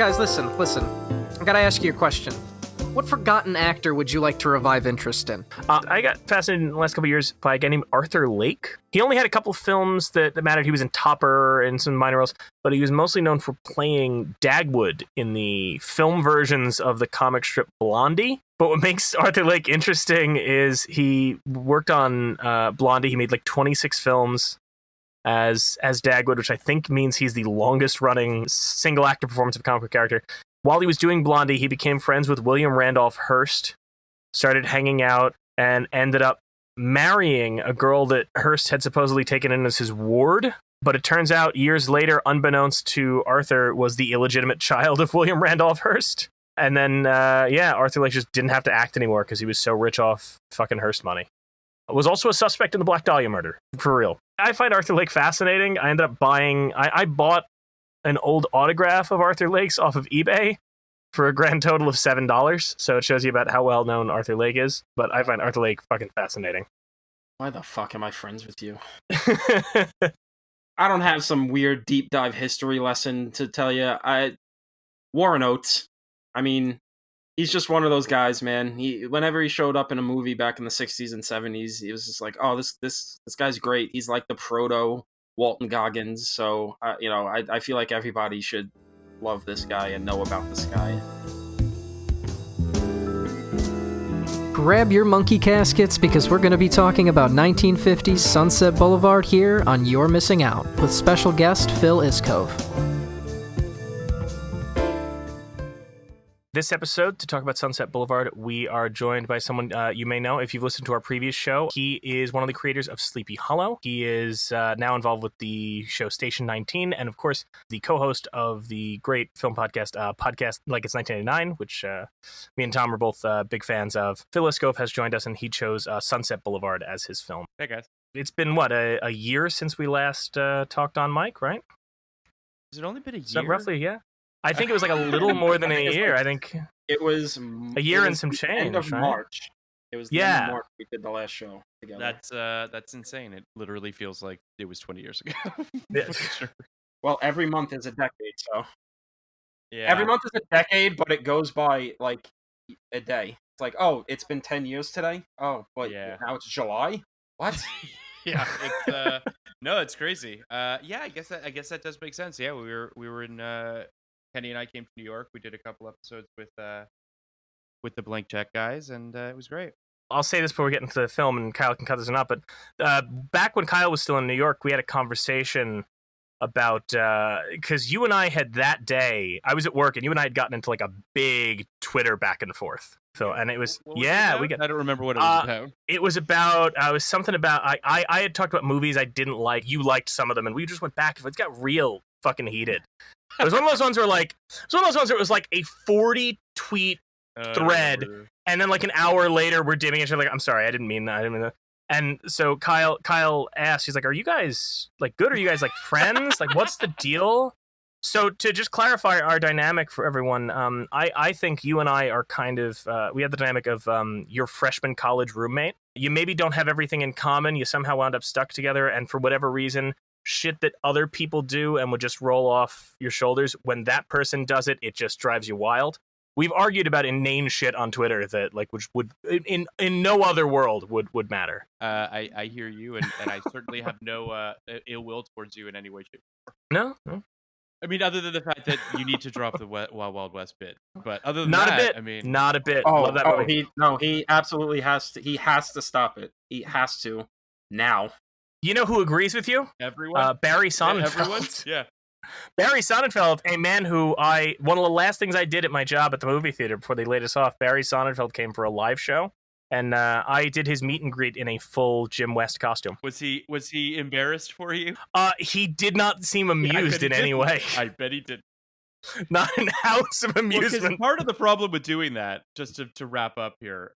Guys, listen. I gotta ask you a question. What forgotten actor would you like to revive interest in? I got fascinated in the last couple of years by a guy named Arthur Lake. He only had a couple of films that mattered. He was in Topper and some minor roles, but he was mostly known for playing Dagwood in the film versions of the comic strip Blondie. But what makes Arthur Lake interesting is he worked on Blondie. He made like 26 films as Dagwood, which I think means he's the longest running single actor performance of a comic book character. While he was doing Blondie, he became friends with William Randolph Hearst, started hanging out, and ended up marrying a girl that Hearst had supposedly taken in as his ward. But it turns out, years later, unbeknownst to Arthur, was the illegitimate child of William Randolph Hearst. And then, Arthur Lake just didn't have to act anymore because he was so rich off fucking Hearst money. Was also a suspect in the Black Dahlia murder, for real. I find Arthur Lake fascinating. I ended up buying... I bought an old autograph of Arthur Lake's off of eBay for a grand total of $7. So it shows you about how well known Arthur Lake is. But I find Arthur Lake fucking fascinating. Why the fuck am I friends with you? I don't have some weird deep dive history lesson to tell you. Warren Oates. I mean, he's just one of those guys, man. Whenever he showed up in a movie back in the 60s and 70s, he was just like, oh, this guy's great. He's like the proto Walton Goggins. So, I feel like everybody should love this guy and know about this guy. Grab your monkey caskets because we're going to be talking about 1950s Sunset Boulevard here on You're Missing Out with special guest Phil Iscove. This episode, to talk about Sunset Boulevard, we are joined by someone you may know if you've listened to our previous show. He is one of the creators of Sleepy Hollow. He is now involved with the show Station 19, and of course, the co-host of the great film podcast, Like It's 1989, which me and Tom are both big fans of. Phil Iscove has joined us, and he chose Sunset Boulevard as his film. Hey, guys. It's been, a year since we last talked on mic, right? Has it only been a year? So roughly, yeah. I think it was like a little more than a year. I think it was a year and some change. End of right? March. It was the end of March we did the last show together. That's insane. It literally feels like it was 20 years ago. Yeah. Sure. Well, every month is a decade, so Yeah. every month is a decade, but it goes by like a day. It's like, oh, it's been 10 years today. Oh, but now it's July. What? Yeah, it's no, it's crazy. I guess that does make sense. Yeah, we were in Kenny and I came to New York. We did a couple episodes with the Blank Check guys, and it was great. I'll say this before we get into the film, and Kyle can cut this or not, but back when Kyle was still in New York, we had a conversation about, because you and I had that day, I was at work, and you and I had gotten into like a big Twitter back and forth. So, and it was, we got. I don't remember what it was about. It was about, something about, I had talked about movies I didn't like. You liked some of them, and we just went back. It got real fucking heated. It was one of those ones where it was like a 40 tweet thread, and then like an hour later we're dimming it. Like, I'm sorry, I didn't mean that. And so Kyle asked, he's like, "Are you guys like good? Are you guys like friends? Like, what's the deal?" So to just clarify our dynamic for everyone, I think you and I are kind of we have the dynamic of your freshman college roommate. You maybe don't have everything in common. You somehow wound up stuck together, and for whatever reason, shit that other people do and would just roll off your shoulders, when that person does it, it just drives you wild. We've argued about inane shit on Twitter that like which would in no other world would matter. I hear you, and I certainly have no ill will towards you in any way, shape, or form. No. I mean, other than the fact that you need to drop the Wild Wild West bit, but other than not that, a bit. I mean, not a bit. Oh, Love that movie. He absolutely has to. He has to stop it. He has to now. You know who agrees with you? Everyone. Barry Sonnenfeld. Everyone. Yeah. Barry Sonnenfeld, a man who one of the last things I did at my job at the movie theater before they laid us off, Barry Sonnenfeld came for a live show, and I did his meet and greet in a full Jim West costume. Was he embarrassed for you? He did not seem amused in any way. I bet he did. Not an ounce of amusement. Well, part of the problem with doing that, just to wrap up here,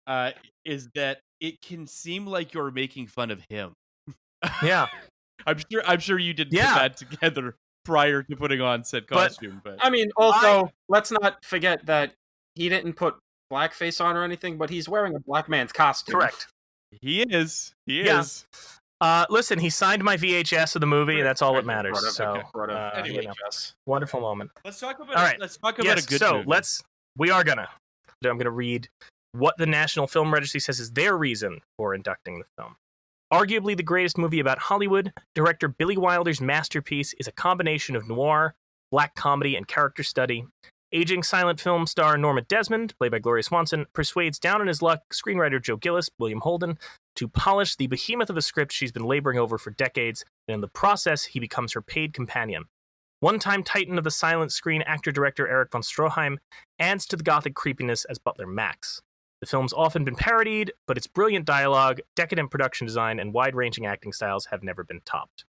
is that it can seem like you're making fun of him. Yeah. I'm sure you didn't put that together prior to putting on said costume. But I mean, also, let's not forget that he didn't put blackface on or anything, but he's wearing a black man's costume. Correct. He is. Yeah. Listen, he signed my VHS of the movie. That's all that matters. So, Anyway, wonderful moment. Let's talk about. All right. Let's talk about a good movie. I'm gonna read what the National Film Registry says is their reason for inducting the film. Arguably the greatest movie about Hollywood, director Billy Wilder's masterpiece is a combination of noir, black comedy, and character study. Aging silent film star Norma Desmond, played by Gloria Swanson, persuades down on his luck screenwriter Joe Gillis, William Holden, to polish the behemoth of a script she's been laboring over for decades, and in the process, he becomes her paid companion. One-time titan of the silent screen actor-director Eric von Stroheim adds to the gothic creepiness as Butler Max. The film's often been parodied, but its brilliant dialogue, decadent production design, and wide-ranging acting styles have never been topped.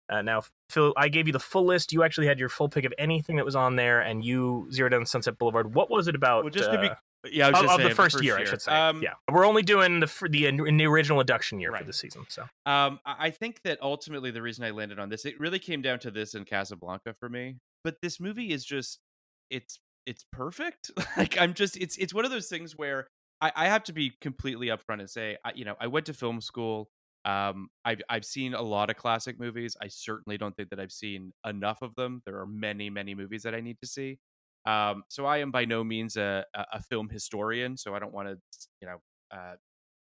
Now, Phil, I gave you the full list. You actually had your full pick of anything that was on there, and you zeroed in on Sunset Boulevard. What was it about? Well, just maybe, the first year, I should say. Yeah, we're only doing the original induction year for the season. So, I think that ultimately the reason I landed on this, it really came down to this and Casablanca for me. But this movie is just, it's perfect. Like it's one of those things where I have to be completely upfront and say, I went to film school. I've seen a lot of classic movies. I certainly don't think that I've seen enough of them. There are many, many movies that I need to see. So I am by no means a film historian. So I don't want to,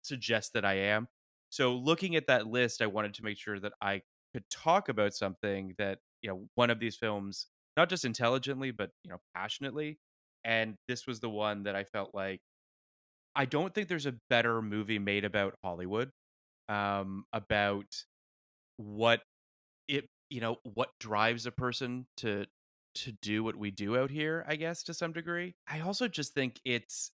suggest that I am. So looking at that list, I wanted to make sure that I could talk about something that, one of these films, not just intelligently, but, passionately. And this was the one that I felt like, I don't think there's a better movie made about Hollywood. About what what drives a person to do what we do out here, I guess, to some degree. I also just think it's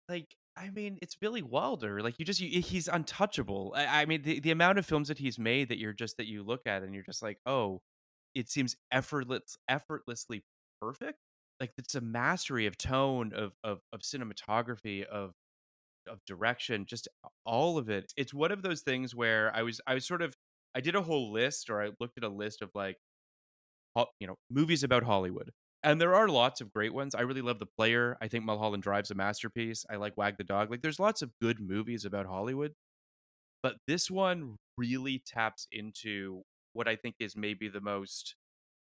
like, I mean, it's Billy Wilder. Like he's untouchable. I mean, the amount of films that he's made that you look at and you're just like, oh, it seems effortlessly perfect. Like it's a mastery of tone, of cinematography, of direction, just all of it. It's one of those things where I was sort of, I did a whole list, or I looked at a list of like, movies about Hollywood. And there are lots of great ones. I really love The Player. I think Mulholland Drive's a masterpiece. I like Wag the Dog. Like there's lots of good movies about Hollywood, but this one really taps into what I think is maybe the most,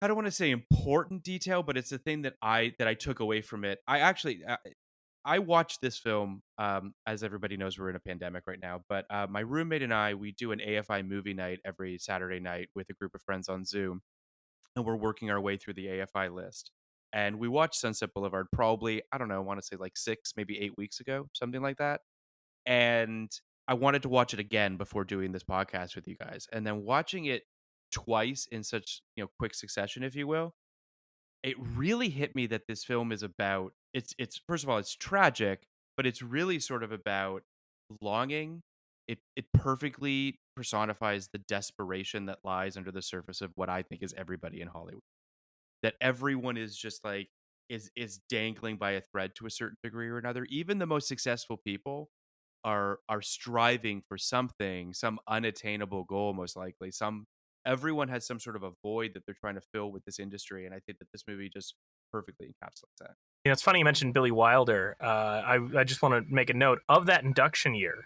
I don't want to say important detail, but it's the thing that I took away from it. I watched this film, as everybody knows, we're in a pandemic right now, but my roommate and I, we do an AFI movie night every Saturday night with a group of friends on Zoom, and we're working our way through the AFI list. And we watched Sunset Boulevard probably, I don't know, I want to say like 6, maybe 8 weeks ago, something like that. And I wanted to watch it again before doing this podcast with you guys. And then watching it twice in such, quick succession, if you will, it really hit me that this film is about, it's first of all, it's tragic, but it's really sort of about longing. It perfectly personifies the desperation that lies under the surface of what I think is everybody in Hollywood. That everyone is just like, is dangling by a thread to a certain degree or another. Even the most successful people are striving for something, some unattainable goal, most likely. Everyone has some sort of a void that they're trying to fill with this industry, and I think that this movie just perfectly encapsulates that. It's funny you mentioned Billy Wilder. I just want to make a note of that induction year.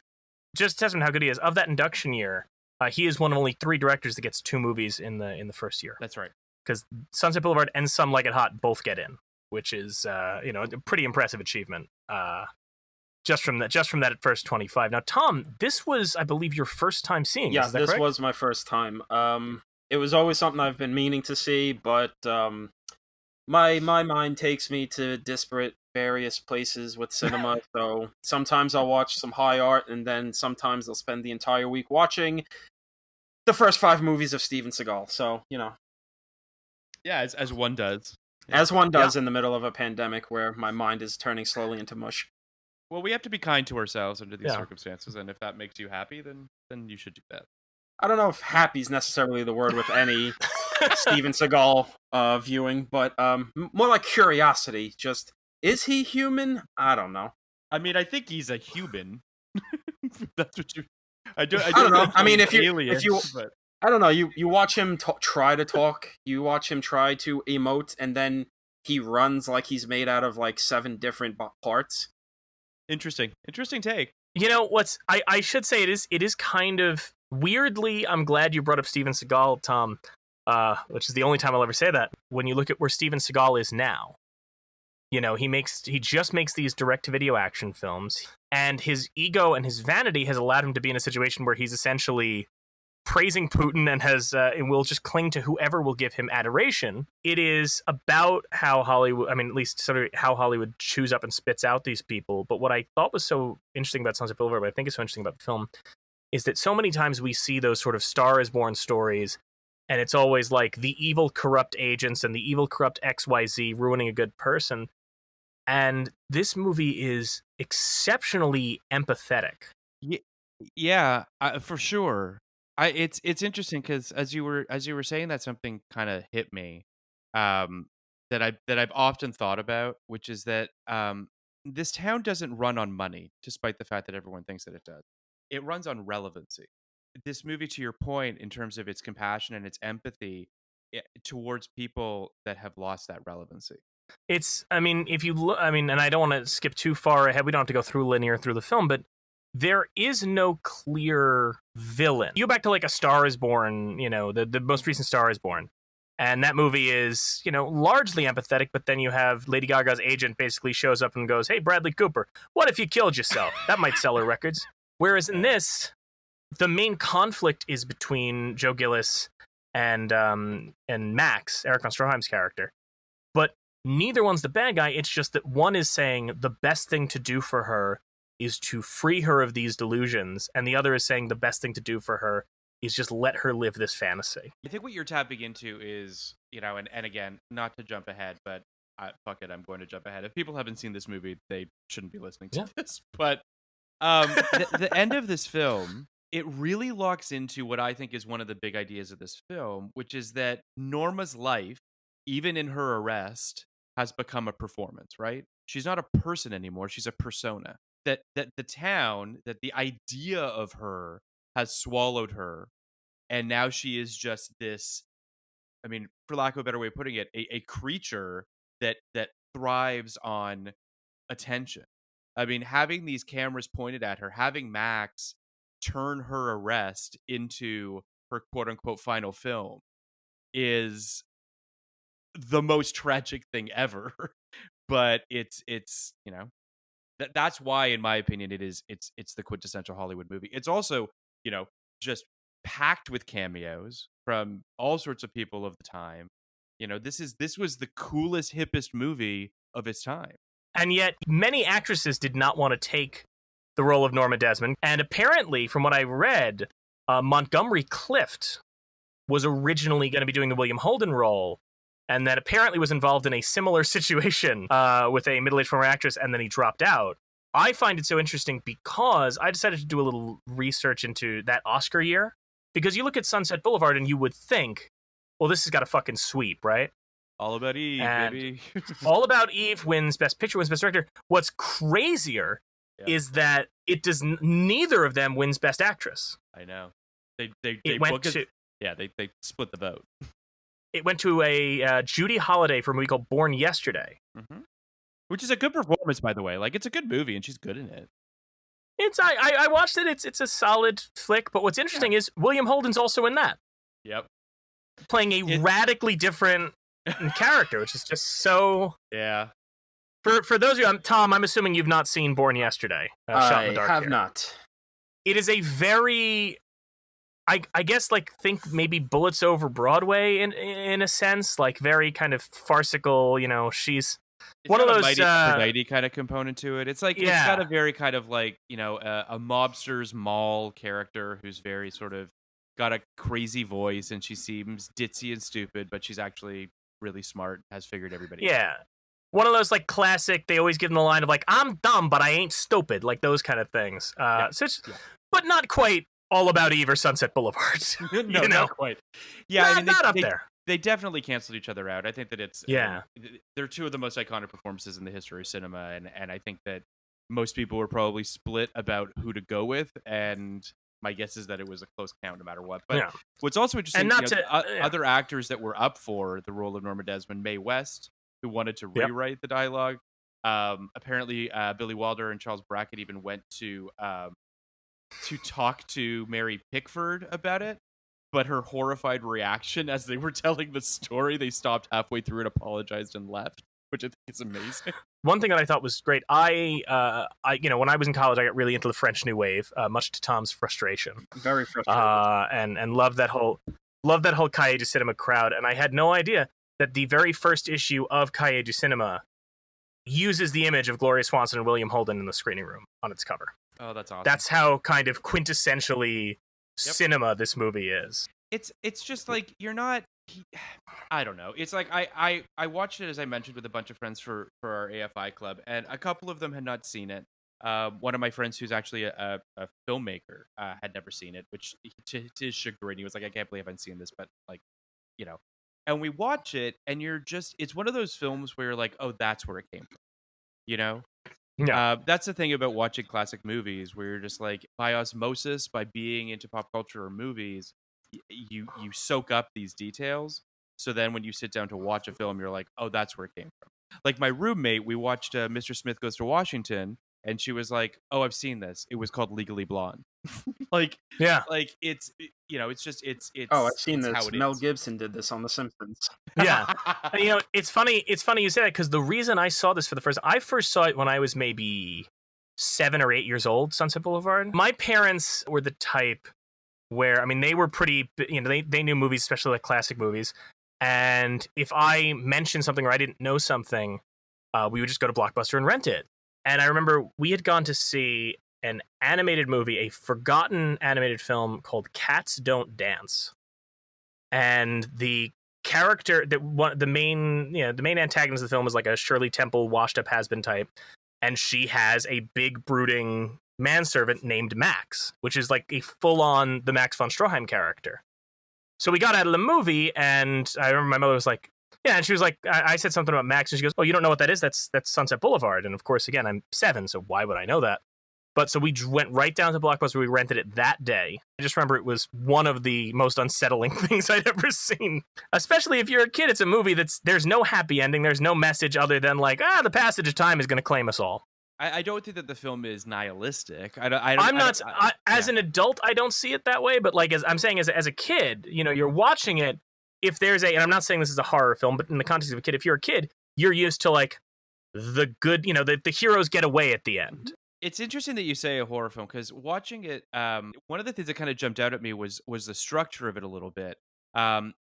Just testament how good he is. Of that induction year, he is one of only 3 directors that gets 2 movies in the first year. That's right. Because Sunset Boulevard and Some Like It Hot both get in, which is a pretty impressive achievement. Just from that first 25. Now, Tom, this was, I believe, your first time seeing this. Yeah, is that this correct? was my first time. It was always something I've been meaning to see, but my mind takes me to disparate various places with cinema. So sometimes I'll watch some high art, and then sometimes I'll spend the entire week watching the first 5 movies of Steven Seagal. So, Yeah, as one does. As one does in the middle of a pandemic where my mind is turning slowly into mush. Well, we have to be kind to ourselves under these circumstances, and if that makes you happy, then you should do that. I don't know if happy is necessarily the word with any Steven Seagal viewing, but more like curiosity. Just, is he human? I don't know. I mean, I think he's a human. That's what you. I don't know. I mean, if you, but... I don't know. You watch him try to talk. You watch him try to emote, and then he runs like he's made out of like 7 different parts. Interesting take. I should say it is kind of Weirdly, I'm glad you brought up Steven Seagal, Tom, which is the only time I'll ever say that. When you look at where Steven Seagal is now, you know, he just makes these direct-to-video action films, and his ego and his vanity has allowed him to be in a situation where he's essentially praising Putin and will just cling to whoever will give him adoration. It is about how Hollywood, I mean, at least sort of how Hollywood chews up and spits out these people. But what I thought was so interesting about Sunset Boulevard, but I think is so interesting about the film, is that so many times we see those sort of Star is Born stories, and it's always like the evil, corrupt agents and the evil, corrupt XYZ ruining a good person. And this movie is exceptionally empathetic. Yeah, for sure. It's interesting because as you were saying that, something kind of hit me, that I've often thought about, which is that this town doesn't run on money, despite the fact that everyone thinks that it does. It runs on relevancy. This movie, to your point, in terms of its compassion and its empathy towards people that have lost that relevancy. It's, I mean, if you look, I mean, and I don't want to skip too far ahead. We don't have to go through linear through the film, but there is no clear villain. You go back to like A Star is Born, you know, the most recent Star is Born. And that movie is, you know, largely empathetic, but then you have Lady Gaga's agent basically shows up and goes, "Hey, Bradley Cooper, what if you killed yourself? That might sell her records." Whereas in this, the main conflict is between Joe Gillis and Max, Eric von Stroheim's character. But neither one's the bad guy. It's just that one is saying the best thing to do for her is to free her of these delusions, and the other is saying the best thing to do for her is just let her live this fantasy. I think what you're tapping into is, you know, and again, not to jump ahead, but fuck it, I'm going to jump ahead. If people haven't seen this movie, they shouldn't be listening to this. But the end of this film, it really locks into what I think is one of the big ideas of this film, which is that Norma's life, even in her arrest, has become a performance, right? She's not a person anymore. She's a persona. That the town, that the idea of her has swallowed her, and now she is just this, I mean, for lack of a better way of putting it, a creature that thrives on attention. I mean, having these cameras pointed at her, having Max turn her arrest into her quote-unquote final film is the most tragic thing ever. But it's you know, that's why, in my opinion, it's the quintessential Hollywood movie. It's also, you know, just packed with cameos from all sorts of people of the time. You know, this was the coolest, hippest movie of its time. And yet, many actresses did not want to take the role of Norma Desmond. And apparently, from what I read, Montgomery Clift was originally going to be doing the William Holden role, and that apparently was involved in a similar situation with a middle-aged former actress, and then he dropped out. I find it so interesting because I decided to do a little research into that Oscar year, because you look at Sunset Boulevard and you would think, well, this has got a fucking sweep, right? All About Eve, baby. All About Eve wins Best Picture, wins Best Director. What's crazier is that it does neither of them wins Best Actress. I know. They split the vote. It went to a Judy Holliday for a movie called Born Yesterday. Mm-hmm. Which is a good performance, by the way. Like, it's a good movie, and she's good in it. I watched it. It's a solid flick. But what's interesting is William Holden's also in that. Yep. Playing a radically different character, which is just so... Yeah. For those of you, Tom, I'm assuming you've not seen Born Yesterday. Shot in the Dark have here. not. It is a very... I guess, like, think maybe Bullets Over Broadway in a sense, like very kind of farcical, you know, she's one of those Aphrodite kind of component to it. It's like, it's got a very kind of like, you know, a mobster's mall character who's very sort of got a crazy voice, and she seems ditzy and stupid, but she's actually really smart, has figured everybody out. One of those, like, classic, they always give them the line of, like, I'm dumb, but I ain't stupid, like those kind of things. But not quite All About Eve or Sunset Boulevard. No, you know? Not quite. Yeah, I mean, not up there. They definitely canceled each other out. I think that it's... Yeah. They're two of the most iconic performances in the history of cinema, and I think that most people were probably split about who to go with, and my guess is that it was a close count no matter what. But what's also interesting, other actors that were up for the role of Norma Desmond, Mae West, who wanted to rewrite the dialogue. Apparently, Billy Wilder and Charles Brackett even went to to talk to Mary Pickford about it, but her horrified reaction as they were telling the story, they stopped halfway through and apologized and left, which I think is amazing. One thing that I thought was great, when I was in college, I got really into the French New Wave, much to Tom's frustration. Very frustrating. And loved that whole Cahiers du Cinema crowd. And I had no idea that the very first issue of Cahiers du Cinema uses the image of Gloria Swanson and William Holden in the screening room on its cover. Oh, that's awesome. That's how kind of quintessentially cinema this movie is. It's just like you're not. I don't know. It's like I watched it, as I mentioned, with a bunch of friends for our AFI club, and a couple of them had not seen it. One of my friends, who's actually a filmmaker, had never seen it, which to his chagrin, he was like, "I can't believe I haven't seen this," but like, you know. And we watch it, and it's one of those films where you're like, "Oh, that's where it came from," you know. Yeah. That's the thing about watching classic movies, where you're just like, by osmosis, by being into pop culture or movies, you soak up these details. So then when you sit down to watch a film, you're like, oh, that's where it came from. Like my roommate, we watched Mr. Smith Goes to Washington, and she was like, oh, I've seen this. It was called Legally Blonde. Like it's Oh, I've seen it's this. how it Mel is. Gibson did this on The Simpsons. Yeah. And, it's funny you say that, because the reason I saw this I first saw it when I was maybe 7 or 8 years old, Sunset Boulevard. My parents were the type where, I mean, they were pretty, they knew movies, especially like classic movies. And if I mentioned something or I didn't know something, we would just go to Blockbuster and rent it. And I remember we had gone to see an animated movie, a forgotten animated film called Cats Don't Dance. And the character the main antagonist of the film is like a Shirley Temple washed up has-been type, and she has a big brooding manservant named Max, which is like a full-on the Max von Stroheim character. So we got out of the movie, and I remember my mother was like, yeah, and she was like, I said something about Max, and she goes, oh, you don't know what that is? That's Sunset Boulevard. And of course, again, I'm 7, so why would I know that? But so we went right down to Blockbuster. We rented it that day. I just remember it was one of the most unsettling things I'd ever seen. Especially if you're a kid, it's a movie there's no happy ending. There's no message other than like, the passage of time is going to claim us all. I don't think that the film is nihilistic. As an adult, I don't see it that way. But like, as I'm saying, as a kid, you're watching it. If there's and I'm not saying this is a horror film, but in the context of a kid, if you're a kid, you're used to like the good, the heroes get away at the end. It's interesting that you say a horror film, because watching it, one of the things that kind of jumped out at me was the structure of it a little bit.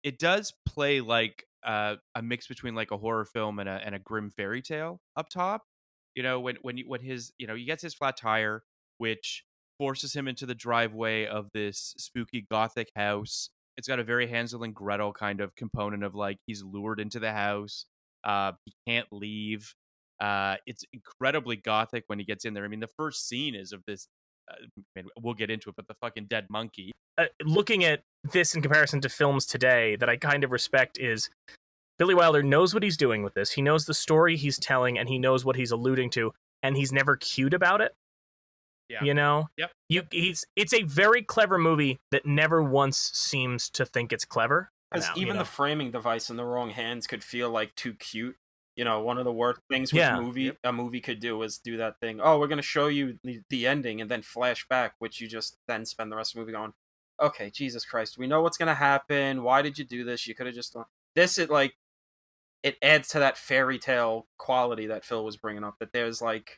It does play like a mix between like a horror film and a grim fairy tale up top. When he gets his flat tire, which forces him into the driveway of this spooky gothic house. It's got a very Hansel and Gretel kind of component of like he's lured into the house. He can't leave. It's incredibly gothic when he gets in there. I mean, the first scene is of this, we'll get into it, but the fucking dead monkey. Looking at this in comparison to films today that I kind of respect is Billy Wilder knows what he's doing with this. He knows the story he's telling, and he knows what he's alluding to, and he's never cute about it. Yeah. Yep. It's a very clever movie that never once seems to think it's clever. Because even the framing device in the wrong hands could feel like too cute. One of the worst things a movie could do is do that thing. Oh, we're going to show you the ending and then flash back, which you just then spend the rest of the movie going, okay, Jesus Christ, we know what's going to happen. Why did you do this? You could have just done this. It adds to that fairy tale quality that Phil was bringing up, that there's like,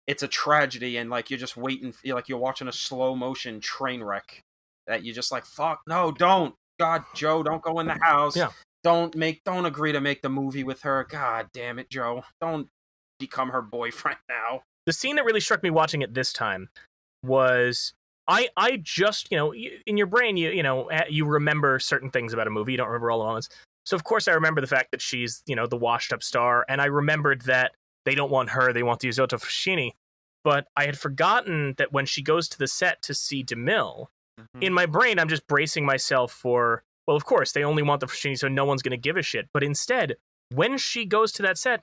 it's a tragedy, and like you're just waiting, you're watching a slow motion train wreck that you just like, fuck, no, don't. God, Joe, don't go in the house. Yeah. Don't agree to make the movie with her. God damn it, Joe. Don't become her boyfriend now. The scene that really struck me watching it this time was I just, in your brain, you remember certain things about a movie. You don't remember all the moments. So of course I remember the fact that she's, the washed up star. And I remembered that they don't want her. They want the Isotta Fushini. But I had forgotten that when she goes to the set to see DeMille, in my brain, I'm just bracing myself for, well, of course, they only want the Fushini, so no one's going to give a shit. But instead, when she goes to that set,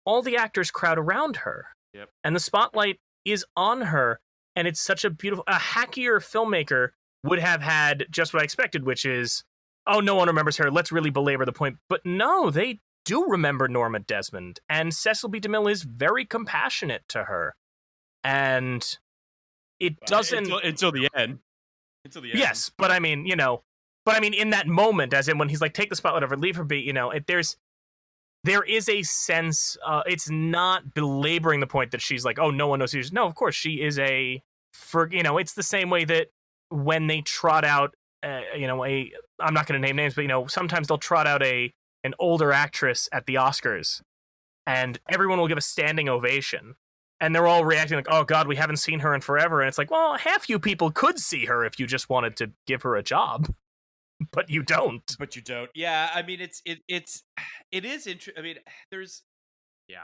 all the actors crowd around her. Yep. And the spotlight is on her. And it's such a hackier filmmaker would have had just what I expected, which is, oh, no one remembers her. Let's really belabor the point. But no, they do remember Norma Desmond. And Cecil B. DeMille is very compassionate to her. And it doesn't until the end. Until the end. Yes, but I mean, in that moment, as in when he's like, take the spotlight over, leave her be, there is a sense, it's not belaboring the point that she's like, oh, no one knows who she is. No, of course, she is it's the same way that when they trot out, I'm not going to name names, but, sometimes they'll trot out an older actress at the Oscars, and everyone will give a standing ovation. And they're all reacting like, oh, God, we haven't seen her in forever. And it's like, well, half you people could see her if you just wanted to give her a job. But you don't. Yeah, I mean, it is interesting. I mean, there's, yeah.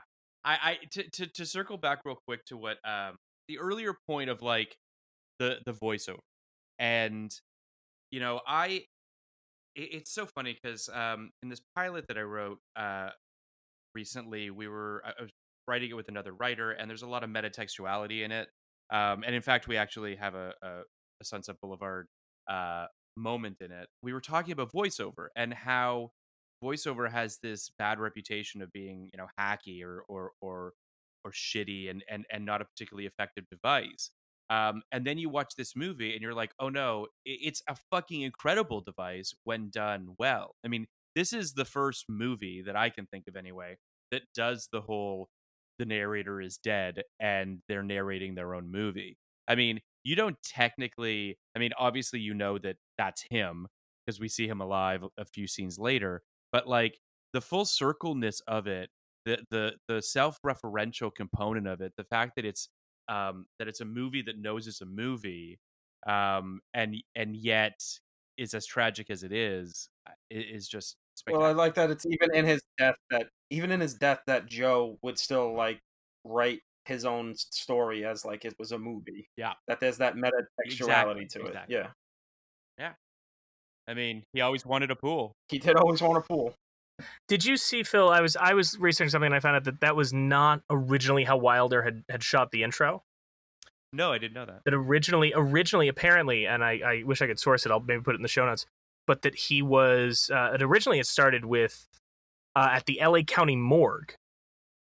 To circle back real quick to what the earlier point of like the voiceover, and it's so funny because in this pilot that I wrote recently, I was writing it with another writer, and there's a lot of metatextuality in it. And in fact, we actually have a Sunset Boulevard moment in it. We were talking about voiceover and how voiceover has this bad reputation of being, hacky or shitty and not a particularly effective device. And then you watch this movie and you're like, oh no, it's a fucking incredible device when done well. I mean, this is the first movie that I can think of anyway that does the narrator is dead and they're narrating their own movie. I mean, you don't technically, obviously that that's him because we see him alive a few scenes later, but like the full circleness of it, the self-referential component of it, the fact that it's a movie that knows it's a movie, and yet is as tragic as it is just spectacular. Well, I like that it's even in his death that Joe would still like write his own story as like it was a movie. Yeah. That there's that metatextuality to it. Yeah. Yeah. I mean, he always wanted a pool. He did always want a pool. Did you see, Phil, I was researching something and I found out that was not originally how Wilder had shot the intro. No, I didn't know that. That originally apparently, and I wish I could source it, I'll maybe put it in the show notes, but that he was, it started with, at the LA County morgue.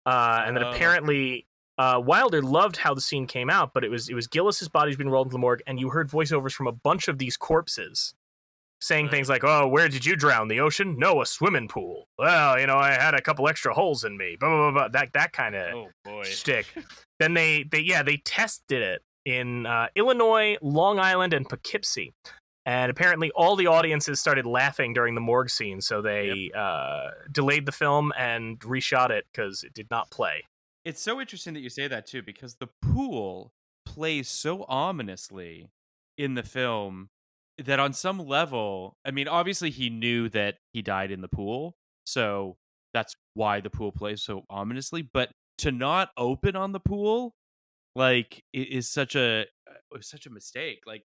And that apparently Wilder loved how the scene came out, but it was Gillis's body's being rolled into the morgue, and you heard voiceovers from a bunch of these corpses saying things like, oh, where did you drown? The ocean? No, a swimming pool. Well, I had a couple extra holes in me. Blah, blah, blah, blah. That kind of shtick. Then they tested it in Illinois, Long Island, and Poughkeepsie. And apparently all the audiences started laughing during the morgue scene, so they delayed the film and reshot it because it did not play. It's so interesting that you say that, too, because the pool plays so ominously in the film that on some level, obviously he knew that he died in the pool, so that's why the pool plays so ominously, but to not open on the pool, like, it is such a mistake. Like,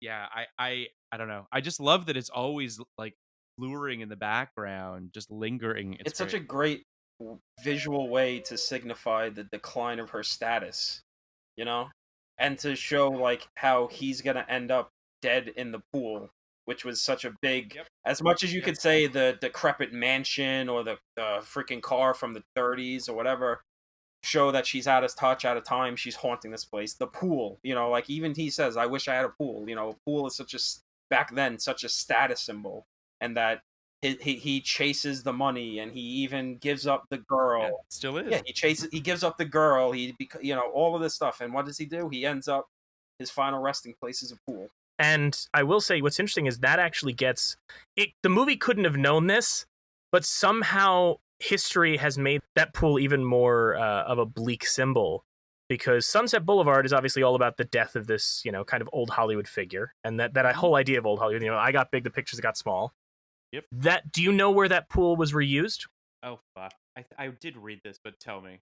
I don't know. I just love that it's always, like, luring in the background, just lingering. It's such a great visual way to signify the decline of her status, and to show, like, how he's gonna end up dead in the pool, which was such a big, as much as you could say the decrepit mansion or the freaking car from the 30s or whatever, show that she's out of touch, out of time, she's haunting this place. The pool, like even he says, I wish I had a pool. A pool is back then such a status symbol, and that he chases the money, and he even gives up the girl. Yeah, still is. Yeah, he gives up the girl, all of this stuff, and what does he do? He ends up, his final resting place is a pool. And I will say what's interesting is that actually gets it. The movie couldn't have known this, but somehow history has made that pool even more of a bleak symbol, because Sunset Boulevard is obviously all about the death of this, kind of old Hollywood figure, and that whole idea of old Hollywood. I got big, the pictures got small. Yep. Do you know where that pool was reused? Oh fuck! I did read this, but tell me.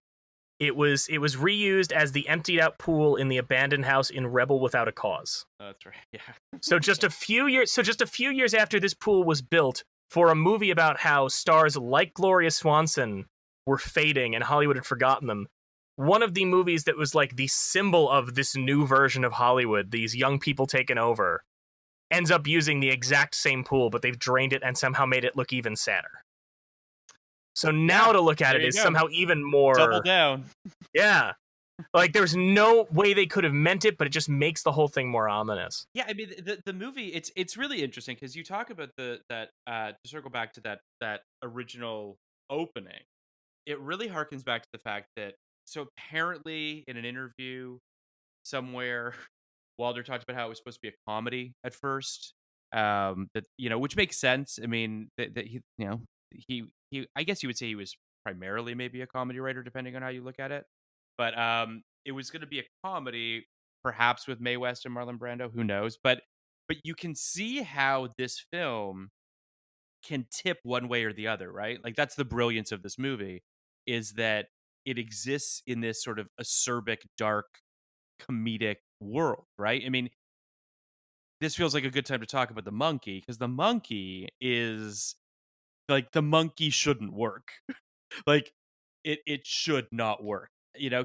It was reused as the emptied out pool in the abandoned house in Rebel Without a Cause. Oh, that's right. Yeah. So just a few years after this pool was built for a movie about how stars like Gloria Swanson were fading and Hollywood had forgotten them, one of the movies that was like the symbol of this new version of Hollywood, these young people taking over, ends up using the exact same pool, but they've drained it and somehow made it look even sadder. So now to look at it is somehow even more... Double down. Yeah. Like, there's no way they could have meant it, but it just makes the whole thing more ominous. Yeah, I mean the movie it's really interesting because you talk about that to circle back to that original opening. It really harkens back to the fact that so apparently in an interview somewhere Wilder talked about how it was supposed to be a comedy at first. That which makes sense. I mean that he he I guess you would say he was primarily maybe a comedy writer depending on how you look at it. But it was going to be a comedy perhaps with Mae West and Marlon Brando, who knows? But you can see how this film can tip one way or the other, right? Like that's the brilliance of this movie is that it exists in this sort of acerbic, dark, comedic world, right? I mean, this feels like a good time to talk about the monkey because the monkey is like the monkey shouldn't work. Like it should not work.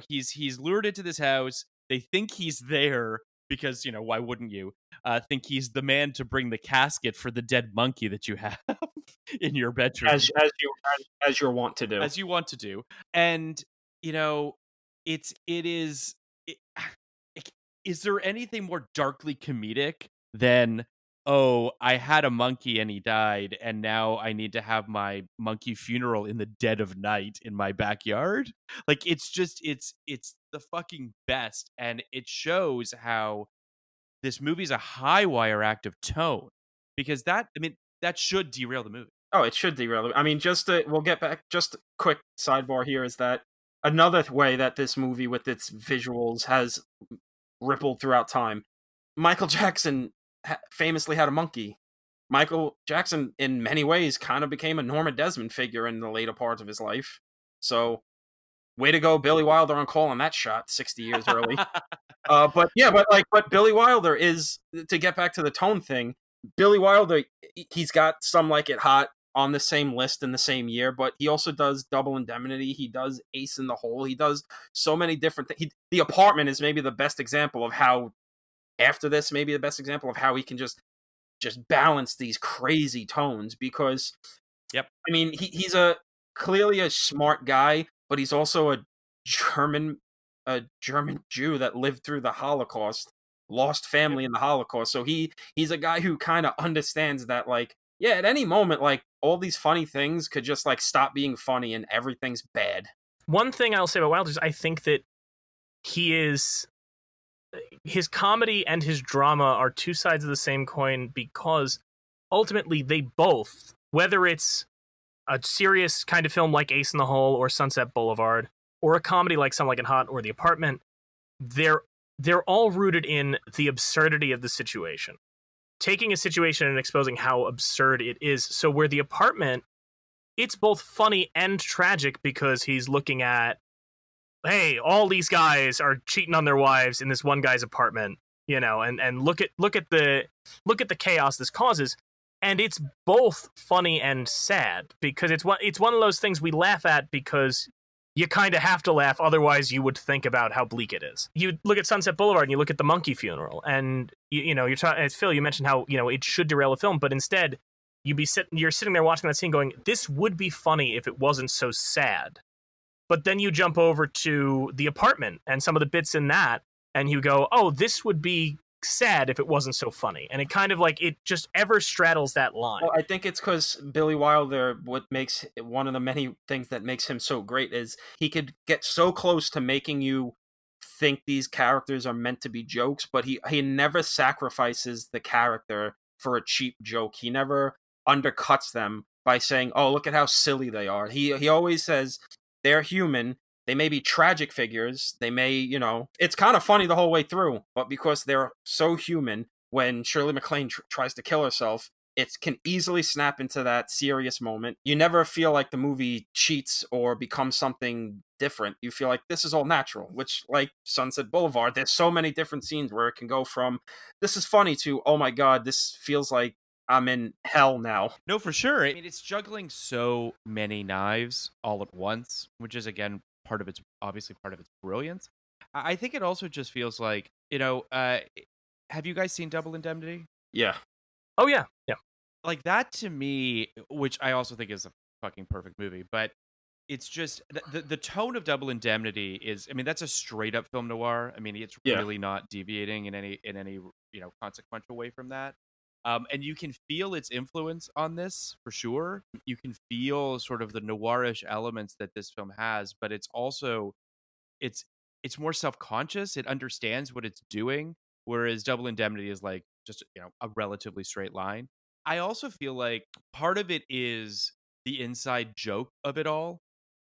He's lured into this house. They think he's there because why wouldn't you think he's the man to bring the casket for the dead monkey that you have in your bedroom, as you're wont to do. as you want to do. And it is it, is there anything more darkly comedic than, oh, I had a monkey and he died, and now I need to have my monkey funeral in the dead of night in my backyard? Like it's the fucking best, and it shows how this movie's a high wire act of tone because that should derail the movie. Oh, it should derail it. I mean, we'll get back. Just a quick sidebar here is that another way that this movie with its visuals has rippled throughout time. Michael Jackson famously had a monkey. Michael Jackson, in many ways, kind of became a Norma Desmond figure in the later parts of his life. So, way to go, Billy Wilder, on calling that shot 60 years early. But Billy Wilder is, to get back to the tone thing, Billy Wilder, he's got Some Like It Hot on the same list in the same year, but he also does Double Indemnity. He does Ace in the Hole. He does so many different things. The Apartment is maybe the best example of how, after this, maybe the best example of how he can just balance these crazy tones because, yep. I mean, he's clearly a smart guy, but he's also a German Jew that lived through the Holocaust, lost family in the Holocaust. So he's a guy who kind of understands that, like, yeah, at any moment, like, all these funny things could just, like, stop being funny and everything's bad. One thing I'll say about Wilder is I think that his comedy and his drama are two sides of the same coin because ultimately they both, whether it's a serious kind of film like Ace in the Hole or Sunset Boulevard, or a comedy like Some Like It Hot or The Apartment, they're all rooted in the absurdity of the situation. Taking a situation and exposing how absurd it is. So where The Apartment, it's both funny and tragic because he's looking at, hey, all these guys are cheating on their wives in this one guy's apartment, and look at the chaos this causes. And it's both funny and sad because it's one of those things we laugh at because you kind of have to laugh, otherwise you would think about how bleak it is. You look at Sunset Boulevard and you look at the monkey funeral, and you're talking. As Phil, you mentioned how it should derail a film, but instead you're sitting there watching that scene, going, "This would be funny if it wasn't so sad." But then you jump over to The Apartment and some of the bits in that, and you go, "Oh, this would be sad if it wasn't so funny." And it kind of like it just ever straddles that line. Well, I think it's because Billy Wilder, what makes one of the many things that makes him so great is he could get so close to making you think these characters are meant to be jokes, but he never sacrifices the character for a cheap joke. He never undercuts them by saying, "Oh, look at how silly they are." He always says they're human. They may be tragic figures. They may, it's kind of funny the whole way through, but because they're so human, when Shirley MacLaine tries to kill herself, it can easily snap into that serious moment. You never feel like the movie cheats or becomes something different. You feel like this is all natural, which, like Sunset Boulevard, there's so many different scenes where it can go from, this is funny, to, oh my God, this feels like I'm in hell now. No, for sure. I mean, it's juggling so many knives all at once, which is, again, obviously part of its brilliance. I think it also just feels like, have you guys seen Double Indemnity? Yeah. Oh, yeah. Yeah. Like that to me, which I also think is a fucking perfect movie, but it's just the tone of Double Indemnity is, I mean, that's a straight up film noir. I mean, it's Yeah. really not deviating in any consequential way from that. And you can feel its influence on this for sure. You can feel sort of the noirish elements that this film has, but it's also it's it's more self-conscious. It understands what it's doing, whereas Double Indemnity is like just a relatively straight line. I also feel like part of it is the inside joke of it all.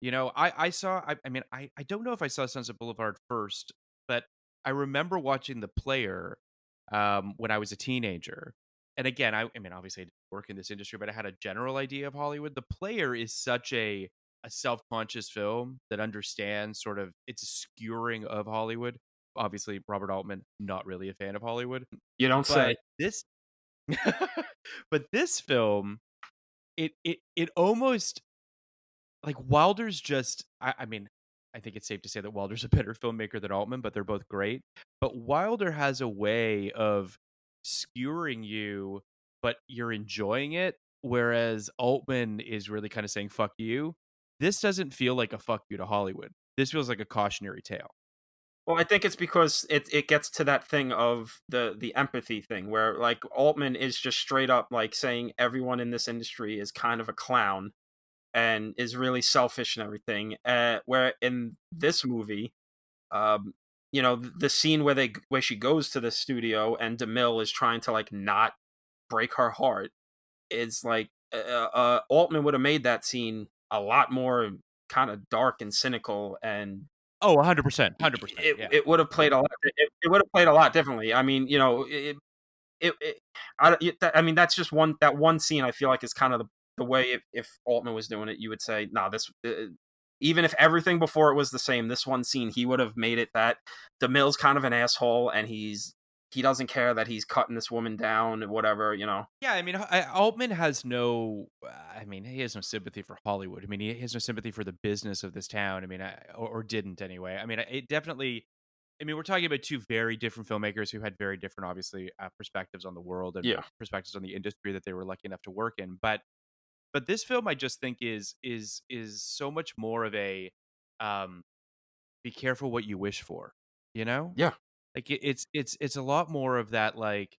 I saw. I mean, I don't know if I saw Sunset Boulevard first, but I remember watching The Player when I was a teenager. And again, I mean, obviously I didn't work in this industry, but I had a general idea of Hollywood. The Player is such a self-conscious film that understands sort of its skewering of Hollywood. Obviously, Robert Altman, not really a fan of Hollywood, You don't say. but this, but this film, it almost like Wilder's just. I mean, I think it's safe to say that Wilder's a better filmmaker than Altman, but they're both great. But Wilder has a way of skewering you, but you're enjoying it. Whereas Altman is really kind of saying "fuck you." This doesn't feel like a "fuck you" to Hollywood. This feels like a cautionary tale. Well, I think it's because it gets to that thing of the empathy thing where like Altman is just straight up like saying everyone in this industry is kind of a clown and is really selfish and everything. Where in this movie, the scene where she goes to the studio and DeMille is trying to like not break her heart is like Altman would have made that scene a lot more kind of dark and cynical, and Oh, 100%, 100%. it Yeah. it would have played a lot. It would have played a lot differently. I mean, I mean, that's just that one scene. I feel like is kind of the way if Altman was doing it, you would say, "Nah, this." Even if everything before it was the same, this one scene he would have made it that DeMille's kind of an asshole, and he doesn't care that he's cutting this woman down, whatever. Yeah, I mean, Altman has no. I mean, he has no sympathy for Hollywood. I mean, he has no sympathy for the business of this town. I mean, or didn't anyway. I mean, it definitely. I mean, we're talking about two very different filmmakers who had very different, obviously, perspectives on the world and Yeah, perspectives on the industry that they were lucky enough to work in. But this film, I just think is so much more of a um, be careful what you wish for. You know, yeah, like it's a lot more of that. Like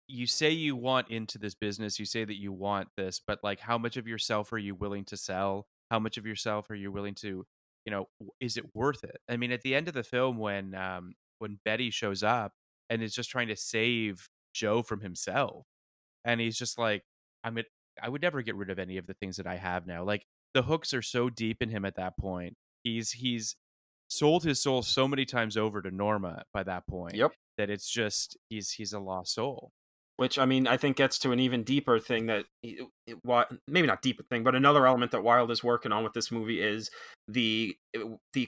you say you want into this business, you say that you want this, but like, how much of yourself are you willing to sell? How much of yourself are you willing to, is it worth it? I mean, at the end of the film, when Betty shows up and is just trying to save Joe from himself, and he's just like, I would never get rid of any of the things that I have now. Like the hooks are so deep in him at that point. He's sold his soul so many times over to Norma by that point yep. that it's just he's a lost soul. Which I mean, I think gets to an even deeper thing that maybe not deeper thing, but another element that Wilde is working on with this movie is the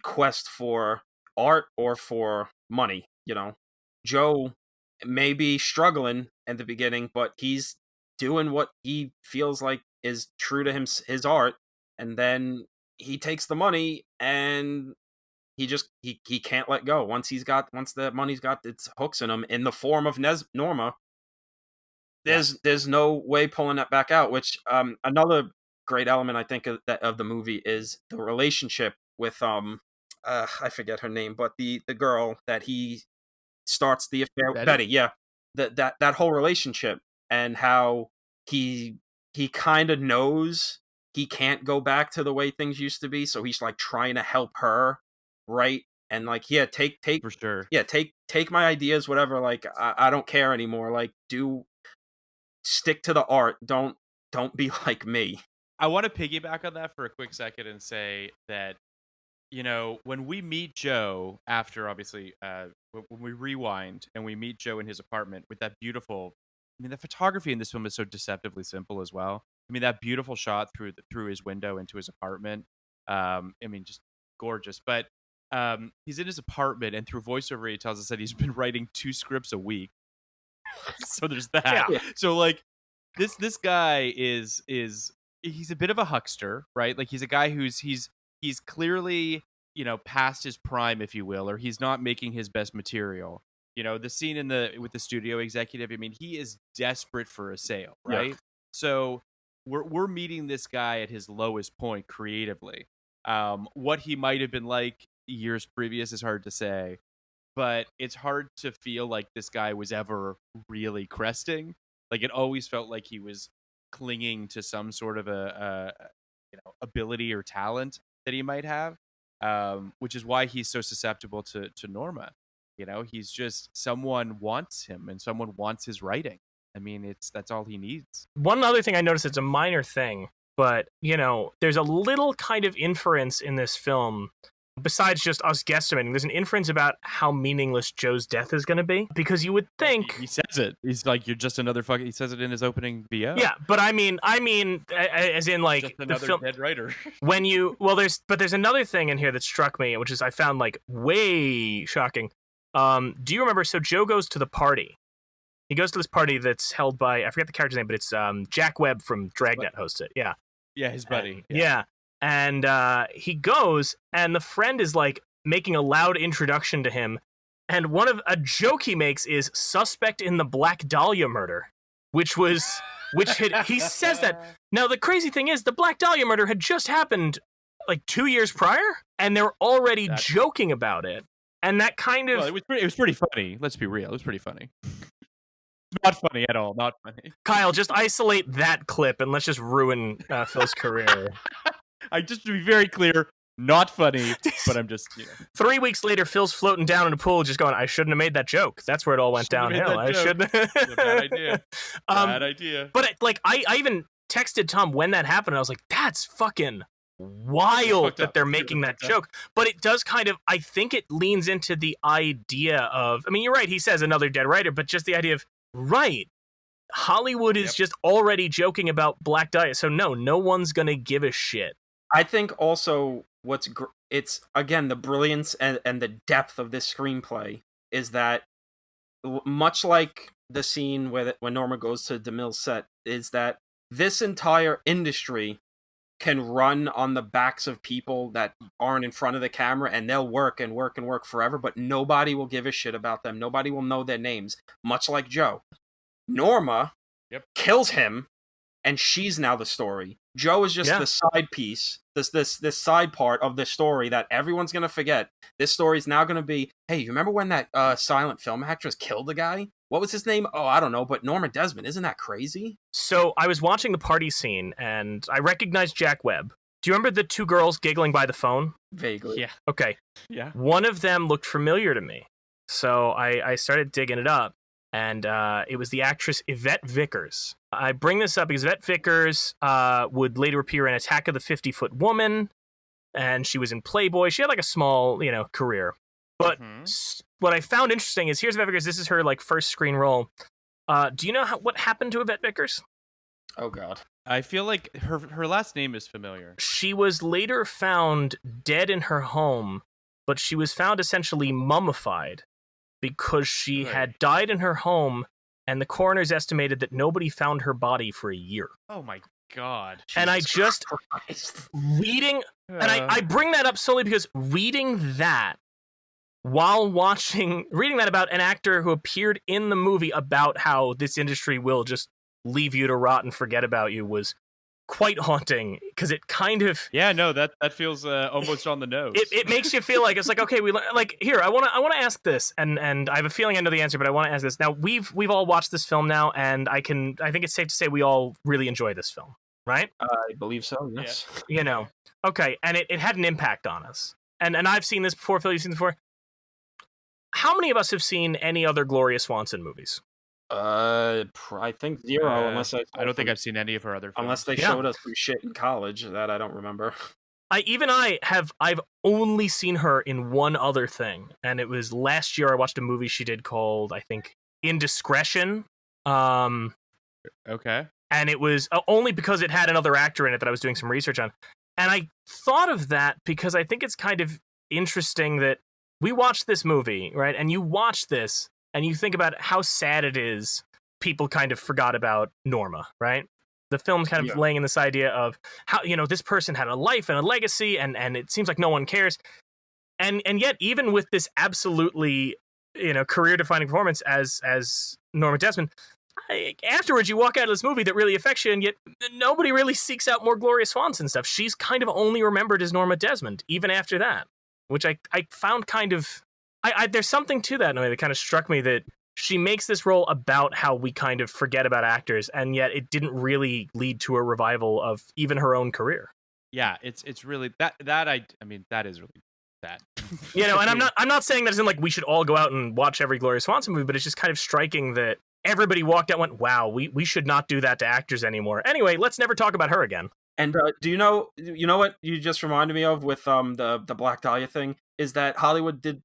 quest for art or for money. Joe may be struggling at the beginning, but he's doing what he feels like is true to his art, and then he takes the money and he can't let go once the money's got its hooks in him in the form of Norma. Yeah. There's no way pulling that back out. Which another great element I think of the movie is the relationship with I forget her name, but the girl that he starts the affair with, Betty? Betty. Yeah, that whole relationship and how he he kind of knows he can't go back to the way things used to be, so he's like trying to help her, right? And like, yeah, take For sure. yeah, take my ideas, whatever. Like, I don't care anymore. Like, stick to the art. Don't be like me. I want to piggyback on that for a quick second and say that, when we meet Joe after, obviously, when we rewind and we meet Joe in his apartment with that beautiful, I mean, the photography in this film is so deceptively simple as well. I mean, that beautiful shot through his window into his apartment. I mean, just gorgeous. But he's in his apartment, and through voiceover, he tells us that he's been writing 2 scripts a week. So there's that. Yeah. So like, this guy is he's a bit of a huckster, right? Like he's a guy he's clearly, past his prime, if you will, or he's not making his best material. The scene with the studio executive, I mean, he is desperate for a sale, Yeah. right? So we're meeting this guy at his lowest point creatively. What he might have been like years previous is hard to say, but it's hard to feel like this guy was ever really cresting. Like, it always felt like he was clinging to some sort of a ability or talent that he might have, which is why he's so susceptible to Norma. He's just, someone wants him and someone wants his writing. I mean, that's all he needs. One other thing I noticed, it's a minor thing, but, there's a little kind of inference in this film, besides just us guesstimating. There's an inference about how meaningless Joe's death is going to be, because you would think... He says it. He's like, you're just another fucking... He says it in his opening VO. Yeah, but I mean, as in, like... Just another the film, dead writer. There's another thing in here that struck me, which is I found, like, way shocking. Do you remember, so Joe goes to the party. He goes to this party that's held by, I forget the character's name, but it's Jack Webb from Dragnet hosts it. Yeah. Yeah, his buddy. Yeah. And he goes, and the friend is, like, making a loud introduction to him. And a joke he makes is suspect in the Black Dahlia murder, he says that. Now, the crazy thing is, the Black Dahlia murder had just happened, like, 2 years prior, and they're already joking about it. And that kind of... Well, it was pretty funny. Let's be real. It was pretty funny. Not funny at all. Not funny. Kyle, just isolate that clip and let's just ruin Phil's career. Just to be very clear, not funny, but I'm just, 3 weeks later, Phil's floating down in a pool just going, I shouldn't have made that joke. That's where it all went downhill. I shouldn't have. Bad idea. Bad idea. But, I even texted Tom when that happened. And I was like, that's fucking wild that they're making that joke. But it does kind of, I think it leans into the idea of, I mean, you're right, he says another dead writer, but just the idea of, right, Hollywood is just already joking about Black Dahlia, so no one's gonna give a shit. I think also it's again the brilliance and the depth of this screenplay is that, much like the scene when Norma goes to DeMille's set, is that this entire industry can run on the backs of people that aren't in front of the camera, and they'll work and work and work forever, but nobody will give a shit about them. Nobody will know their names, much like Joe. Norma kills him, and she's now the story. Joe is just the side piece, this side part of the story that everyone's going to forget. This story is now going to be, hey, you remember when that silent film actress killed the guy? What was his name? Oh, I don't know, but Norma Desmond. Isn't that crazy? So I was watching the party scene, and I recognized Jack Webb. Do you remember the two girls giggling by the phone? Vaguely. Yeah. Okay. Yeah. One of them looked familiar to me. So I started digging it up, and it was the actress Yvette Vickers. I bring this up because Yvette Vickers would later appear in Attack of the 50-Foot Woman, and she was in Playboy. She had like a small, career. But what I found interesting is, here's Yvette Vickers. This is her first screen role. Do you know what happened to Yvette Vickers? Oh, God. I feel like her last name is familiar. She was later found dead in her home, but she was found essentially mummified because she had died in her home, and the coroners estimated that nobody found her body for a year. Oh, my God. And I just, reading, and I bring that up solely because reading that while reading that about an actor who appeared in the movie about how this industry will just leave you to rot and forget about you was quite haunting, because it kind of that feels almost on the nose. It makes you feel like it's like, okay, here I want to ask this, and I have a feeling I know the answer, but I want to ask this. Now we've all watched this film now, and I think it's safe to say we all really enjoy this film, right? I believe so. Yes. Yeah. Okay, and it had an impact on us, and I've seen this before. Phil, you've seen this before. How many of us have seen any other Gloria Swanson movies? I think zero, unless I don't think I've seen any of her other films. Unless they showed us some shit in college that I don't remember. I've only seen her in one other thing, and it was last year. I watched a movie she did called, I think, Indiscretion. Okay. And it was only because it had another actor in it that I was doing some research on. And I thought of that because I think it's kind of interesting that we watched this movie, right? And you watch this, and you think about how sad it is people kind of forgot about Norma, right? The film's kind of laying in this idea of how, this person had a life and a legacy, and it seems like no one cares. And yet, even with this absolutely, career-defining performance as Norma Desmond, afterwards you walk out of this movie that really affects you, and yet nobody really seeks out more Gloria Swanson stuff. She's kind of only remembered as Norma Desmond, even after that, which I found kind of... there's something to that in a way that kind of struck me, that she makes this role about how we kind of forget about actors, and yet it didn't really lead to a revival of even her own career. Yeah, it's really that is really that. And I'm not saying that as in like we should all go out and watch every Gloria Swanson movie, but it's just kind of striking that everybody walked out and went, wow, we should not do that to actors anymore. Anyway, let's never talk about her again. And do you know what you just reminded me of with the Black Dahlia thing, is that Hollywood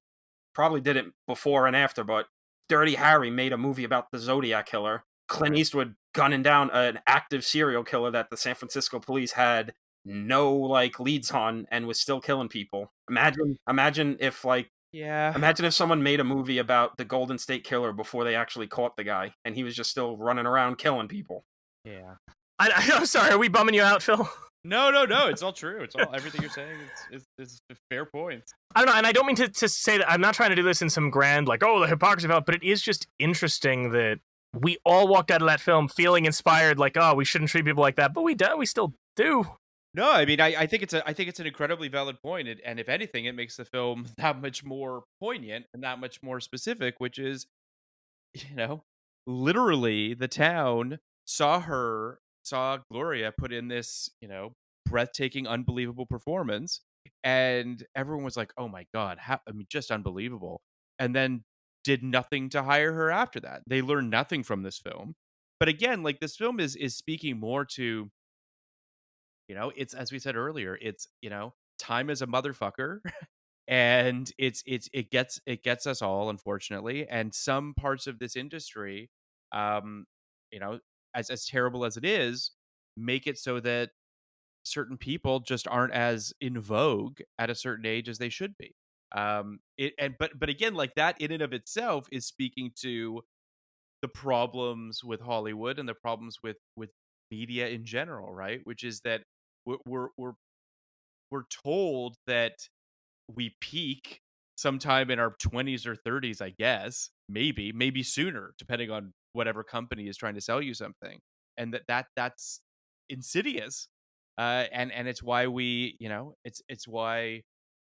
probably did it before and after, but Dirty Harry made a movie about the Zodiac killer, Clint Eastwood gunning down an active serial killer that the San Francisco police had no leads on and was still killing people. Imagine if imagine if someone made a movie about the Golden State Killer before they actually caught the guy and he was just still running around killing people. Yeah. I'm sorry, are we bumming you out, Phil? No, it's all true. It's all everything you're saying is a fair point. I don't know, and I don't mean to say that. I'm not trying to do this in some grand the hypocrisy of it, but it is just interesting that we all walked out of that film feeling inspired, we shouldn't treat people like that, but we still do. No, I mean, I think it's an incredibly valid point, and if anything, it makes the film that much more poignant and that much more specific, which is, literally the town saw Gloria put in this, breathtaking, unbelievable performance, and everyone was like, "Oh my God, just unbelievable!" And then did nothing to hire her after that. They learned nothing from this film. But again, this film is speaking more to, it's, as we said earlier, it's, time is a motherfucker. And it gets us all, unfortunately. And some parts of this industry, as terrible as it is, make it so that certain people just aren't as in vogue at a certain age as they should be. But again, that in and of itself is speaking to the problems with Hollywood and the problems with media in general, right? Which is that we're told that we peak sometime in our 20s or 30s, I guess, maybe sooner, depending on whatever company is trying to sell you something, and that's insidious. And it's why it's why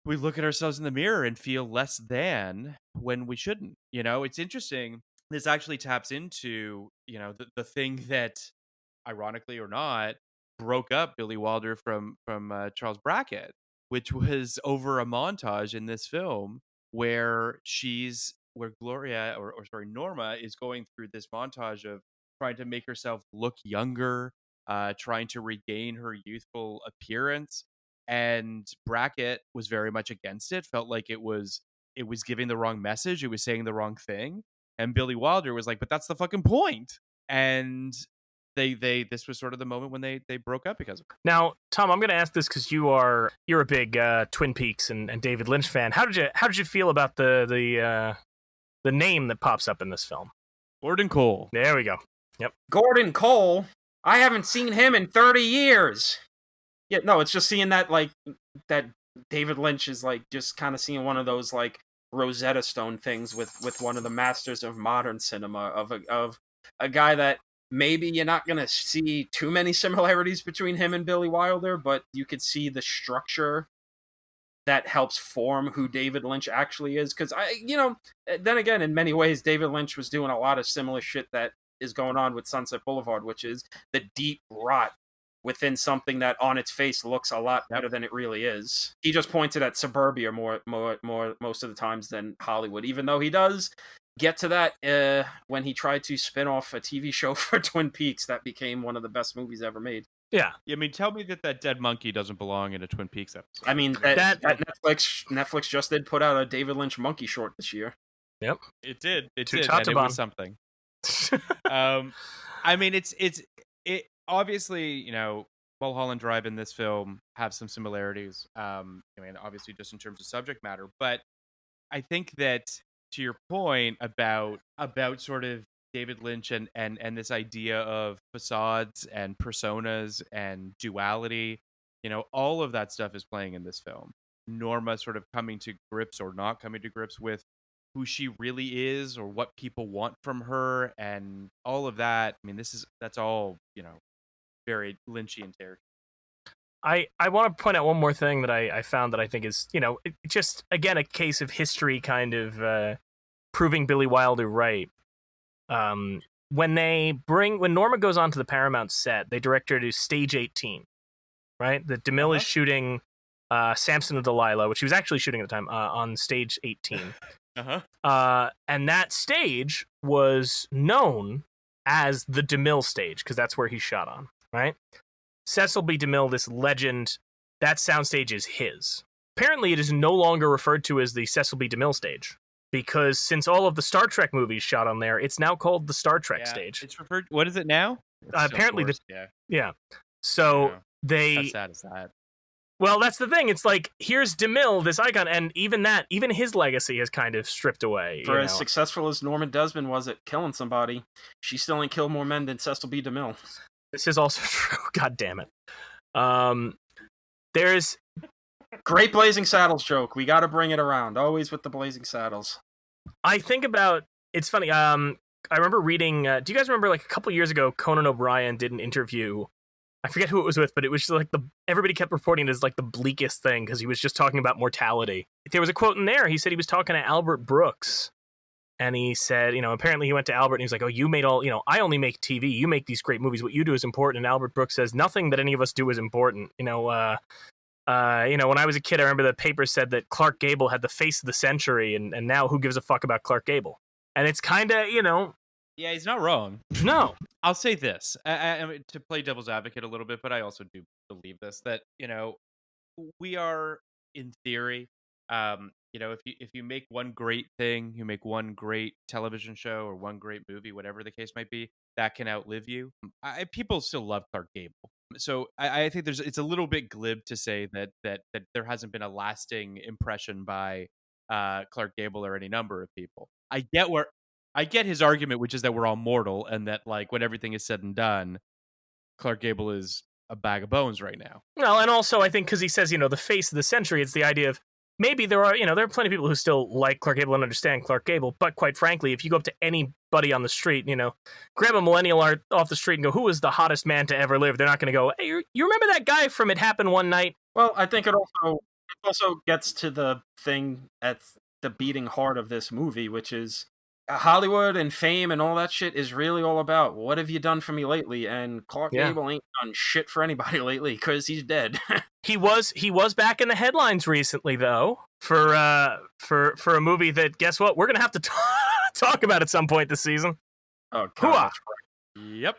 we look at ourselves in the mirror and feel less than when we shouldn't. It's interesting. This actually taps into, the thing that, ironically or not, broke up Billy Wilder from Charles Brackett, which was over a montage in this film where Gloria, or sorry, Norma, is going through this montage of trying to make herself look younger, trying to regain her youthful appearance. And Brackett was very much against it, felt like it was giving the wrong message, it was saying the wrong thing. And Billy Wilder was like, but that's the fucking point. And this was sort of the moment when they broke up because of it. Now, Tom, I'm going to ask this because you're a big Twin Peaks and David Lynch fan. How did you feel about the name that pops up in this film? Gordon Cole. There we go. Yep. Gordon Cole? I haven't seen him in 30 years. Yeah, no, it's just seeing that that David Lynch is just kind of seeing one of those Rosetta Stone things with one of the masters of modern cinema, of a guy that maybe you're not going to see too many similarities between him and Billy Wilder, but you could see the structure that helps form who David Lynch actually is. Because then again, in many ways, David Lynch was doing a lot of similar shit that is going on with Sunset Boulevard, which is the deep rot within something that on its face looks a lot better than it really is. He just pointed at suburbia more most of the times than Hollywood, even though he does get to that when he tried to spin off a TV show for Twin Peaks that became one of the best movies ever made. Yeah. I mean, tell me that dead monkey doesn't belong in a Twin Peaks episode. I mean, that Netflix just did put out a David Lynch monkey short this year. Yep. It did. It was something. I mean, it obviously, Mulholland Drive and this film have some similarities. I mean, obviously just in terms of subject matter, but I think that, to your point about sort of David Lynch and this idea of facades and personas and duality, all of that stuff is playing in this film. Norma sort of coming to grips or not coming to grips with who she really is or what people want from her and all of that. I mean, that's all, very Lynchian territory. I want to point out one more thing that I found that I think is, just, again, a case of history kind of proving Billy Wilder right. When Norma goes onto the Paramount set, they direct her to Stage 18, right? That DeMille is shooting Samson and Delilah, which he was actually shooting at the time, on Stage 18. And that stage was known as the DeMille stage, because that's where he shot on, right? Cecil B. DeMille, this legend, that soundstage is his. Apparently, it is no longer referred to as the Cecil B. DeMille stage, because since all of the Star Trek movies shot on there, it's now called the Star Trek stage. It's referred. What is it now? Apparently, So they. How sad is that? Well, that's the thing. It's like, here's DeMille, this icon, and even his legacy has kind of stripped away. For as successful as Norma Desmond was at killing somebody, she still ain't killed more men than Cecil B. DeMille. This is also true. God damn it. There's great Blazing Saddles joke. We got to bring it around. Always with the Blazing Saddles. I think about, it's funny. I remember reading. Do you guys remember, like, a couple years ago, Conan O'Brien did an interview? I forget who it was with, but it was just like everybody kept reporting it as like the bleakest thing because he was just talking about mortality. There was a quote in there. He said he was talking to Albert Brooks. And he said, apparently he went to Albert and he was like, oh, you made I only make TV. You make these great movies. What you do is important. And Albert Brooks says, nothing that any of us do is important. When I was a kid, I remember the paper said that Clark Gable had the face of the century. And now who gives a fuck about Clark Gable? And it's kind of, Yeah, he's not wrong. No. I'll say this, I mean, to play devil's advocate a little bit, but I also do believe this, that, we are, in theory, if you make one great thing, you make one great television show or one great movie, whatever the case might be, that can outlive you. People still love Clark Gable. So I think it's a little bit glib to say that there hasn't been a lasting impression by Clark Gable or any number of people. I get his argument, which is that we're all mortal and that, like, when everything is said and done, Clark Gable is a bag of bones right now. Well, and also I think because he says, the face of the century, it's the idea of maybe there are plenty of people who still like Clark Gable and understand Clark Gable, but quite frankly, if you go up to anybody on the street, grab a millennial off the street and go, who is the hottest man to ever live? They're not going to go, hey, you remember that guy from It Happened One Night? Well, I think it also gets to the thing at the beating heart of this movie, which is Hollywood and fame and all that shit is really all about what have you done for me lately? And Clark Gable ain't done shit for anybody lately because he's dead. He was back in the headlines recently, though, for a movie that, guess what, we're gonna have to talk about at some point this season. Oh, God, that's right.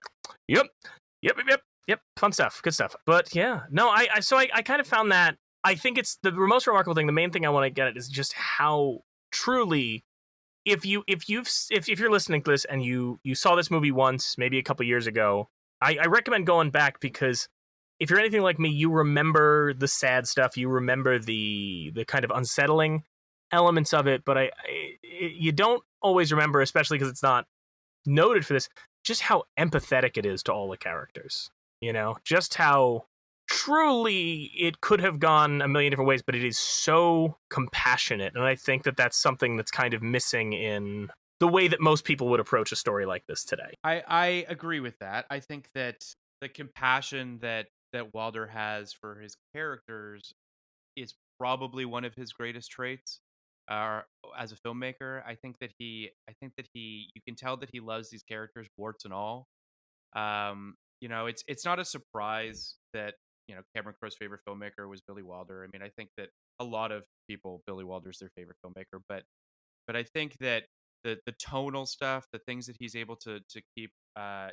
Yep. Fun stuff, good stuff. But yeah, no, I kind of found that. I think it's the most remarkable thing. The main thing I want to get at is just how truly. If you're listening to this and you saw this movie once, maybe a couple years ago, I recommend going back, because if you're anything like me, you remember the sad stuff, you remember the kind of unsettling elements of it, but you don't always remember, especially because it's not noted for this, just how empathetic it is to all the characters. Just how truly it could have gone a million different ways, but it is so compassionate. And I think that that's something that's kind of missing in the way that most people would approach a story like this today. I agree with that. I think that the compassion that Wilder has for his characters is probably one of his greatest traits as a filmmaker. I think that you can tell that he loves these characters, warts and all. It's not a surprise that Cameron Crowe's favorite filmmaker was Billy Wilder. I mean, I think that a lot of people, Billy Wilder's their favorite filmmaker, but I think that the tonal stuff, the things that he's able to keep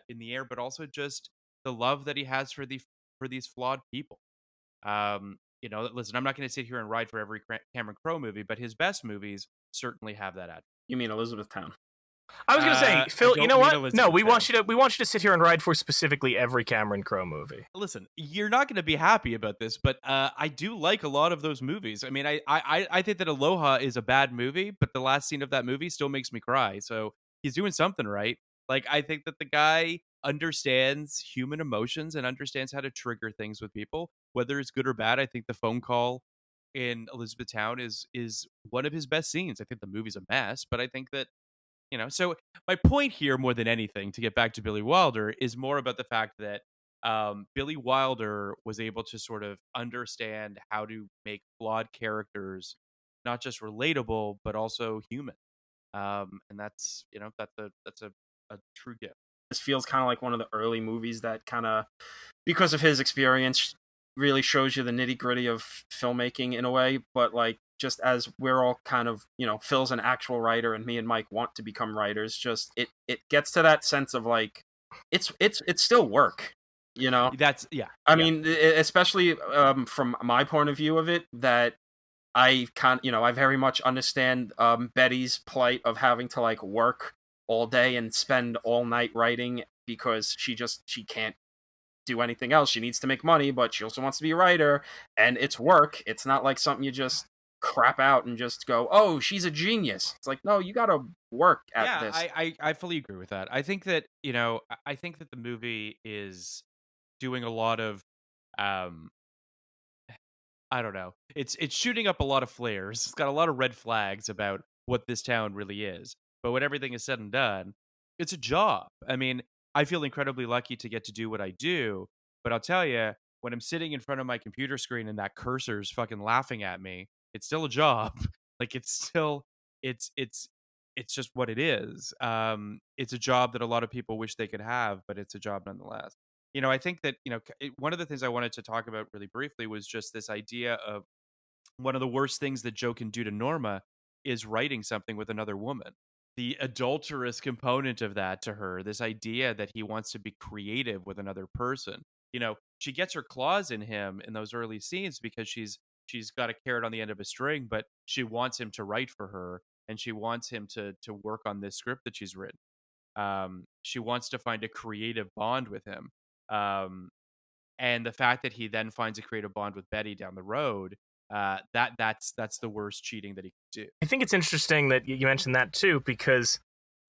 in the air, but also just the love that he has for these flawed people. Listen, I'm not going to sit here and ride for every Cameron Crowe movie, but his best movies certainly have that attitude. You mean Elizabethtown? I was going to say, Phil, you know what? No, we want you to sit here and ride for specifically every Cameron Crowe movie. Listen, you're not going to be happy about this, but I do like a lot of those movies. I mean, I think that Aloha is a bad movie, but the last scene of that movie still makes me cry. So he's doing something right. Like, I think that the guy understands human emotions and understands how to trigger things with people, whether it's good or bad. I think the phone call in Elizabethtown is one of his best scenes. I think the movie's a mess, but I think that, so my point here, more than anything, to get back to Billy Wilder, is more about the fact that Billy Wilder was able to sort of understand how to make flawed characters not just relatable but also human, and that's a true gift. This feels kind of like one of the early movies that kind of, because of his experience, really shows you the nitty gritty of filmmaking in a way. But like, just as we're all kind of, Phil's an actual writer and me and Mike want to become writers, just it gets to that sense of like, it's still work, That's yeah. I mean, especially from my point of view of it, that I I very much understand Betty's plight of having to like work all day and spend all night writing because she can't do anything else. She needs to make money, but she also wants to be a writer, and it's work. It's not like something you just crap out and just go, "Oh, she's a genius." It's like, no, you got to work at this. I fully agree with that. I think that I think that the movie is doing a lot of I don't know. It's shooting up a lot of flares. It's got a lot of red flags about what this town really is. But when everything is said and done, it's a job. I mean, I feel incredibly lucky to get to do what I do, but I'll tell you, when I'm sitting in front of my computer screen and that cursor's fucking laughing at me, it's still a job. Like it's still it's just what it is. It's a job that a lot of people wish they could have, but it's a job nonetheless. I think that, one of the things I wanted to talk about really briefly was just this idea of one of the worst things that Joe can do to Norma is writing something with another woman. The adulterous component of that to her, this idea that he wants to be creative with another person. She gets her claws in him in those early scenes because she's got a carrot on the end of a string, but she wants him to write for her and she wants him to work on this script that she's written. She wants to find a creative bond with him. And the fact that he then finds a creative bond with Betty down the road, that's the worst cheating that he could do. I think it's interesting that you mentioned that too, because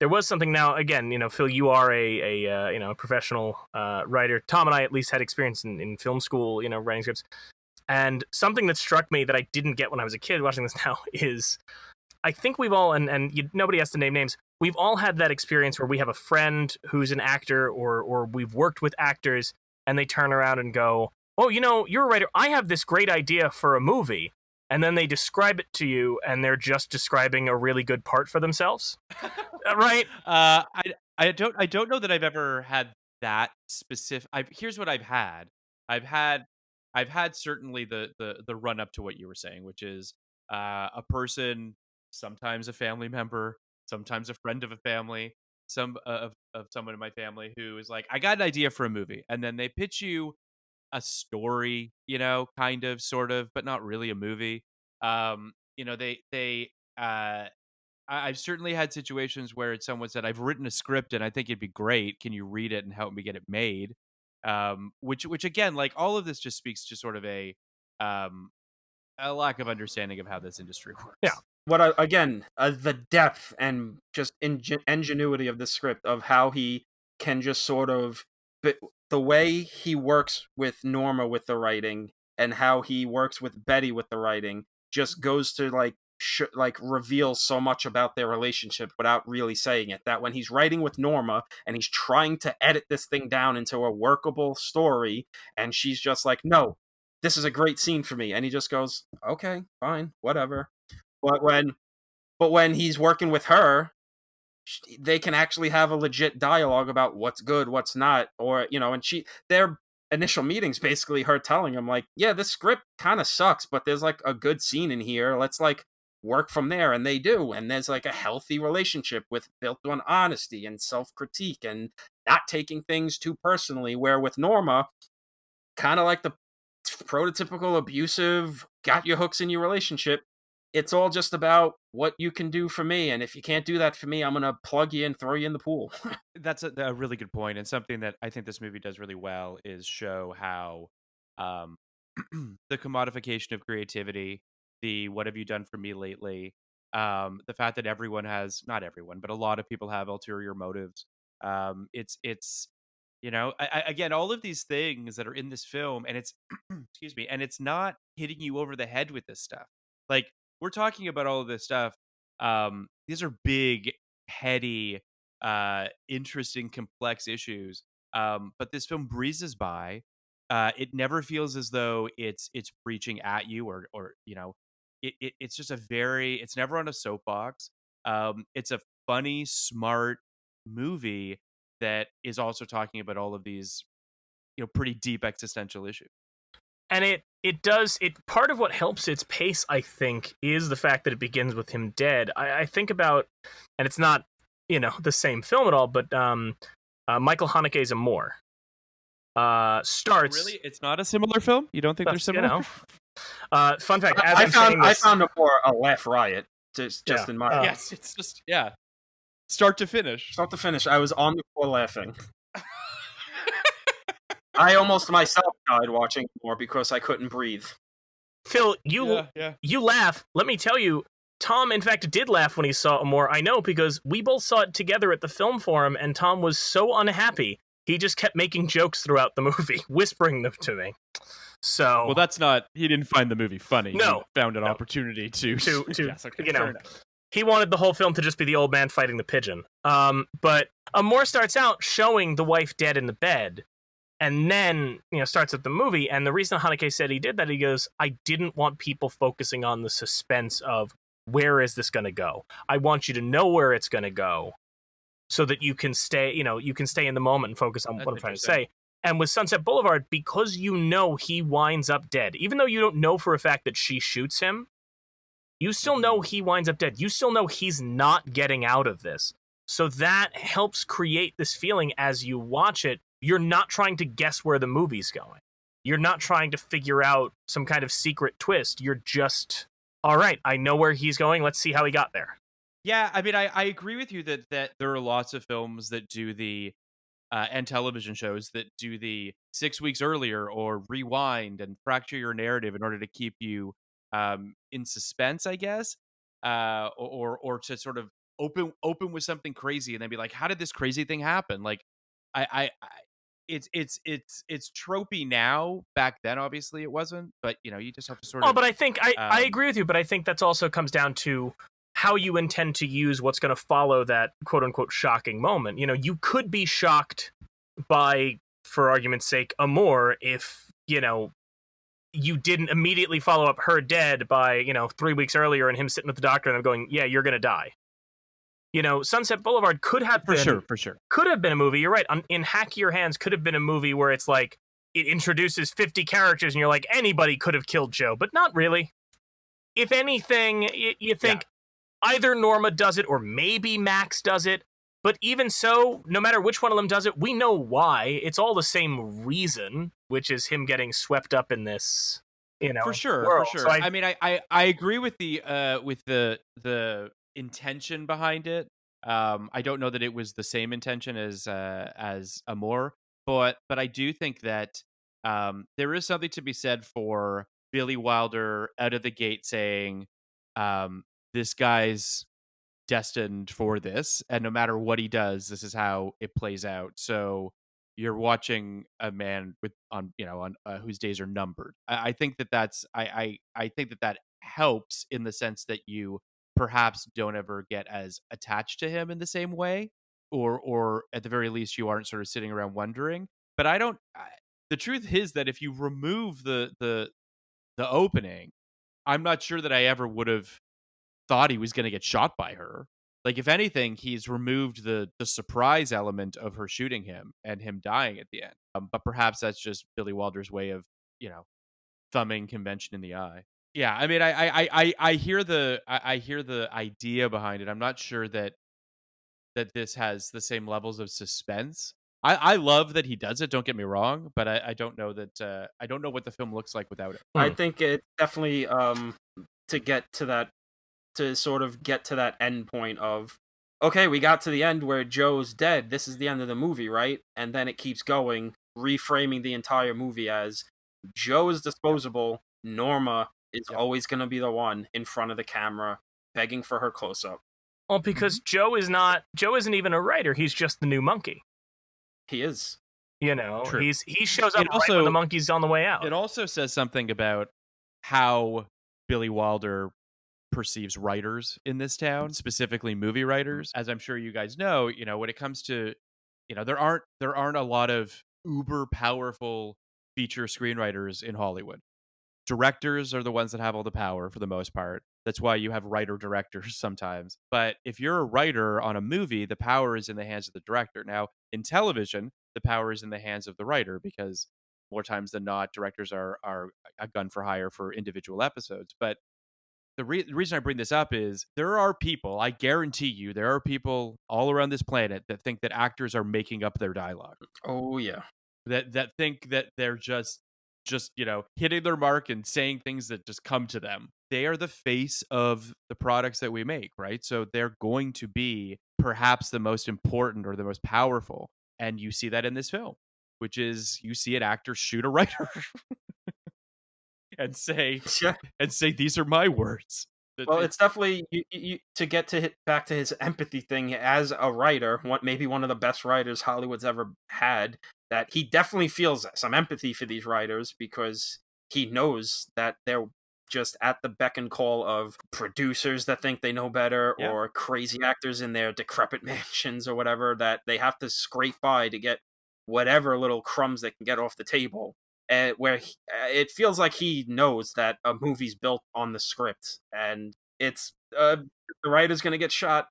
there was something. Now again, Phil, you are a professional writer. Tom and I at least had experience in film school, writing scripts. And something that struck me that I didn't get when I was a kid watching this now is, I think we've all, nobody has to name names, we've all had that experience where we have a friend who's an actor or we've worked with actors and they turn around and go, "Oh, you're a writer. I have this great idea for a movie." And then they describe it to you and they're just describing a really good part for themselves. Right? I don't know that I've ever had that specific. Here's what I've had. I've had certainly the run up to what you were saying, which is a person, sometimes a family member, sometimes a friend of a family, some of someone in my family who is like, "I got an idea for a movie," and then they pitch you a story, kind of, sort of, but not really a movie. They I've certainly had situations where someone said, "I've written a script and I think it'd be great. Can you read it and help me get it made?" Which again, like, all of this just speaks to sort of a lack of understanding of how this industry works. Yeah. The depth and just ingenuity of the script, of how he can just sort of, the way he works with Norma with the writing and how he works with Betty with the writing just goes to like reveal so much about their relationship without really saying it. That when he's writing with Norma and he's trying to edit this thing down into a workable story, and she's just like, "No, this is a great scene for me," and he just goes, "Okay, fine, whatever." But when he's working with her, they can actually have a legit dialogue about what's good, what's not, or and their initial meetings basically her telling him like, "Yeah, this script kind of sucks, but there's like a good scene in here. Let's like work from there," and they do, and there's like a healthy relationship built on honesty and self-critique and not taking things too personally. Where with Norma, kind of like the prototypical abusive, got your hooks in your relationship. It's all just about what you can do for me, and if you can't do that for me, I'm gonna plug you and throw you in the pool. That's a really good point, and something that I think this movie does really well is show how um, the commodification of creativity, the "what have you done for me lately," the fact that everyone has, not everyone, but a lot of people have ulterior motives. It's You know, again, all of these things that are in this film, and it's excuse me, and it's not hitting you over the head with this stuff. Like, we're talking about all of this stuff. These are big, heady, interesting, complex issues. But this film breezes by. It never feels as though it's preaching at you, or you know, it's just it's never on a soapbox. It's a funny, smart movie that is also talking about all of these, pretty deep existential issues. And it does it. Part of what helps its pace, I think, is the fact that it begins with him dead. I think about, and it's not the same film at all, but Michael Haneke's Amour starts. Really, it's not a similar film. You don't think they're similar? Fun fact: I found a laugh riot. Just in my yes, it's just start to finish. Start to finish. I was on the floor laughing. I almost myself died watching more because I couldn't breathe. Phil, you laugh. Let me tell you, Tom, in fact, did laugh when he saw Amour. I know, because we both saw it together at the film forum, and Tom was so unhappy. He just kept making jokes throughout the movie, whispering them to me. So, well, that's not. He didn't find the movie funny. No, he found an opportunity to yes, okay, he wanted the whole film to just be the old man fighting the pigeon. But Amour starts out showing the wife dead in the bed, and then starts at the movie. And the reason Haneke said he did that, he goes, I didn't want people focusing on the suspense of where is this going to go. I want you to know where it's going to go, so that you can stay. You can stay in the moment and focus on what I'm trying to say. And with Sunset Boulevard, because he winds up dead, even though you don't know for a fact that she shoots him, you still know he winds up dead. You still know he's not getting out of this. So that helps create this feeling as you watch it. You're not trying to guess where the movie's going. You're not trying to figure out some kind of secret twist. You're just, all right, I know where he's going. Let's see how he got there. Yeah, I mean, I agree with you that there are lots of films that do the and television shows that do the 6 weeks earlier or rewind and fracture your narrative in order to keep you in suspense, I guess, or to sort of open with something crazy and then be like, how did this crazy thing happen? Like, it's tropey now. Back then, obviously, it wasn't. But you just have to sort of. Oh, but I think I agree with you. But I think that's also comes down to how you intend to use what's going to follow that quote unquote shocking moment. You could be shocked by, for argument's sake, Amour if you didn't immediately follow up her dead by 3 weeks earlier and him sitting with the doctor and them going, yeah, you're gonna die. Sunset Boulevard could have been for sure could have been a movie. You're right. In Hack Your Hands could have been a movie where it's like it introduces 50 characters and you're like, anybody could have killed Joe, but not really. If anything, you think either Norma does it or maybe Max does it. But even so, no matter which one of them does it, we know why. It's all the same reason, which is him getting swept up in this, for sure, world. For sure. So I mean, I agree with the intention behind it. I don't know that it was the same intention as Amour, but I do think that there is something to be said for Billy Wilder out of the gate saying, this guy's destined for this, and no matter what he does, this is how it plays out. So you're watching a man on whose days are numbered. I think that's I think that helps in the sense that you perhaps don't ever get as attached to him in the same way, or at the very least you aren't sort of sitting around wondering. But the truth is that if you remove the opening, I'm not sure that I ever would have thought he was going to get shot by her. Like, if anything, he's removed the surprise element of her shooting him and him dying at the end. But perhaps that's just Billy Wilder's way of, thumbing convention in the eye. Yeah, I mean, I hear the idea behind it. I'm not sure that this has the same levels of suspense. I love that he does it. Don't get me wrong, but I don't know that I don't know what the film looks like without it. I think it definitely to sort of get to that end point of, okay, we got to the end where Joe's dead. This is the end of the movie, right? And then it keeps going, reframing the entire movie as Joe is disposable. Norma is always going to be the one in front of the camera, begging for her close-up. Well, because Joe isn't even a writer. He's just the new monkey. He is. You know, True. he shows up It right also- when the monkey's on the way out. It also says something about how Billy Wilder perceives writers in this town, specifically movie writers. As I'm sure you guys know, when it comes to, there aren't a lot of uber powerful feature screenwriters in Hollywood. Directors are the ones that have all the power for the most part. That's why you have writer directors sometimes. But if you're a writer on a movie, the power is in the hands of the director. Now, in television, the power is in the hands of the writer, because more times than not, directors are a gun for hire for individual episodes. But the reason I bring this up is there are people, I guarantee you, there are people all around this planet that think that actors are making up their dialogue. Oh yeah. That think that they're just hitting their mark and saying things that just come to them. They are the face of the products that we make, right? So they're going to be perhaps the most important or the most powerful. And you see that in this film, which is you see an actor shoot a writer and say these are my words. Well, it's definitely you to get back to his empathy thing as a writer, maybe one of the best writers Hollywood's ever had, that he definitely feels some empathy for these writers because he knows that they're just at the beck and call of producers that think they know better, Yeah. or crazy actors in their decrepit mansions or whatever, that they have to scrape by to get whatever little crumbs they can get off the table. Where it feels like he knows that a movie's built on the script, and it's the writer's going to get shot,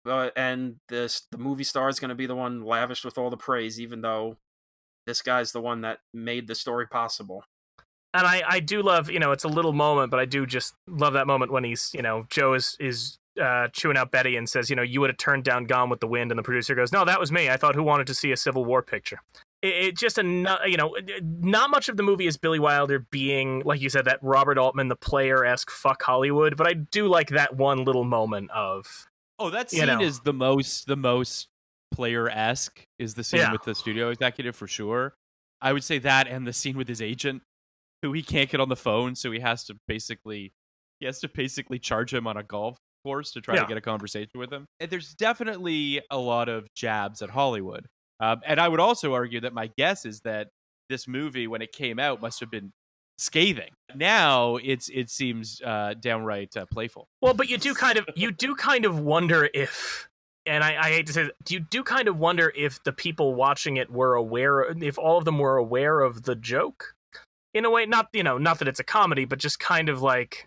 and the movie star is going to be the one lavished with all the praise, even though this guy's the one that made the story possible. And I do love, it's a little moment, but I do just love that moment when he's, Joe is chewing out Betty and says, you would have turned down Gone with the Wind, and the producer goes, no, that was me. I thought, who wanted to see a Civil War picture? It just not much of the movie is Billy Wilder being, like you said, that Robert Altman, the player-esque fuck Hollywood, but I do like that one little moment of, that scene is the most player-esque, is the scene with the studio executive for sure. I would say that, and the scene with his agent, who he can't get on the phone, so he has to basically charge him on a golf course to try to get a conversation with him. And there's definitely a lot of jabs at Hollywood. And I would also argue that my guess is that this movie, when it came out, must have been scathing. Now it seems downright playful. Well, but you do kind of wonder if, and I hate to say this, you do kind of wonder if the people watching it were aware, if all of them were aware of the joke, in a way. Not that it's a comedy, but just kind of like,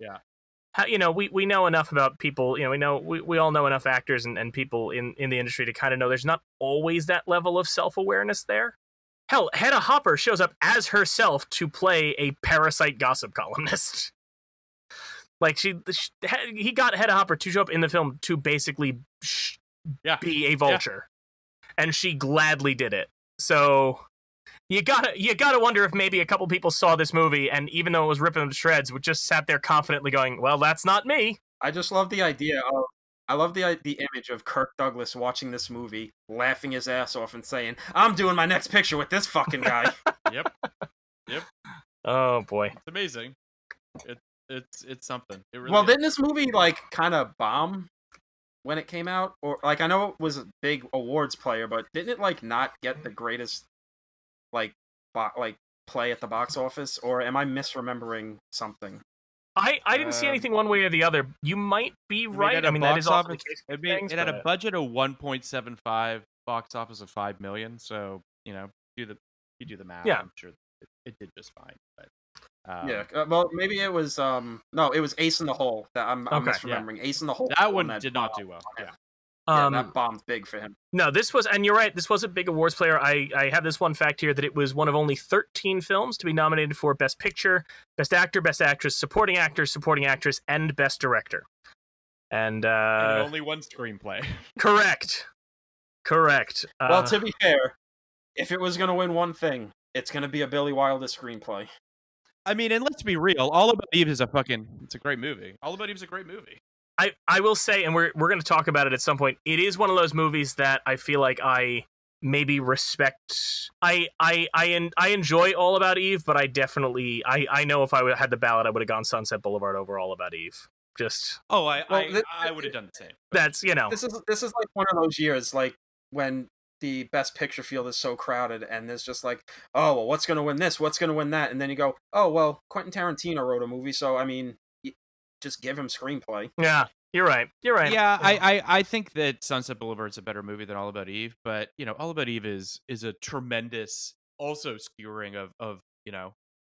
how, we know enough about people, we all know enough actors and people in the industry to kind of know there's not always that level of self-awareness there. Hell, Hedda Hopper shows up as herself to play a parasite gossip columnist. Like he got Hedda Hopper to show up in the film to basically be a vulture, and she gladly did it. So you gotta wonder if maybe a couple people saw this movie, and even though it was ripping them to shreds, would just sat there confidently going, "Well, that's not me." I just love the idea of. I love the image of Kirk Douglas watching this movie, laughing his ass off and saying, "I'm doing my next picture with this fucking guy." Yep. Oh boy, it's amazing. It's something. It really well, is. didn't this movie kind of bomb when it came out? Or I know it was a big awards player, but didn't it not get the greatest play at the box office? Or am I misremembering something? I didn't see anything one way or the other. You might be right. I mean, that is often the case. It had a budget of 1.75, box office of 5 million. So you do the math. Yeah. I'm sure it did just fine. But well, maybe it was no, it was Ace in the Hole that I'm misremembering. Ace in the Hole. That one did not do well. Yeah. That bombed big for him. No, this was, and you're right, this was a big awards player. I have this one fact here that it was one of only 13 films to be nominated for Best Picture, Best Actor, Best Actress, Supporting Actor, Supporting Actress, and Best Director. And only one screenplay. Correct. Well, to be fair, if it was going to win one thing, it's going to be a Billy Wilder screenplay. I mean, and let's be real, All About Eve is it's a great movie. All About Eve is a great movie. I will say, and we're going to talk about it at some point, it is one of those movies that I feel like I maybe respect. I enjoy All About Eve, but I definitely I know if I had the ballot, I would have gone Sunset Boulevard over All About Eve. Just I would have done the same. That's This is like one of those years, like when the Best Picture field is so crowded, and there's just like, oh, well, what's going to win this? What's going to win that? And then you go, oh, well, Quentin Tarantino wrote a movie, so, I mean, just give him screenplay. Yeah, you're right. Yeah, I think that Sunset Boulevard is a better movie than All About Eve, but, All About Eve is a tremendous, also skewering of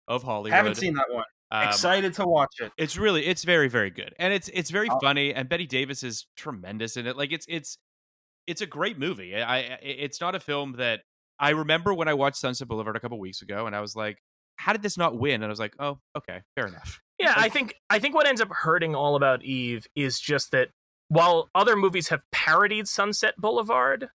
of Hollywood. Haven't seen that one. Excited to watch it. It's very, very good. And it's very funny, and Bette Davis is tremendous in it. Like, it's a great movie. It's not a film that I remember when I watched Sunset Boulevard a couple weeks ago, and I was like, how did this not win? And I was like, oh, okay, fair enough. Yeah, I think what ends up hurting All About Eve is just that while other movies have parodied Sunset Boulevard,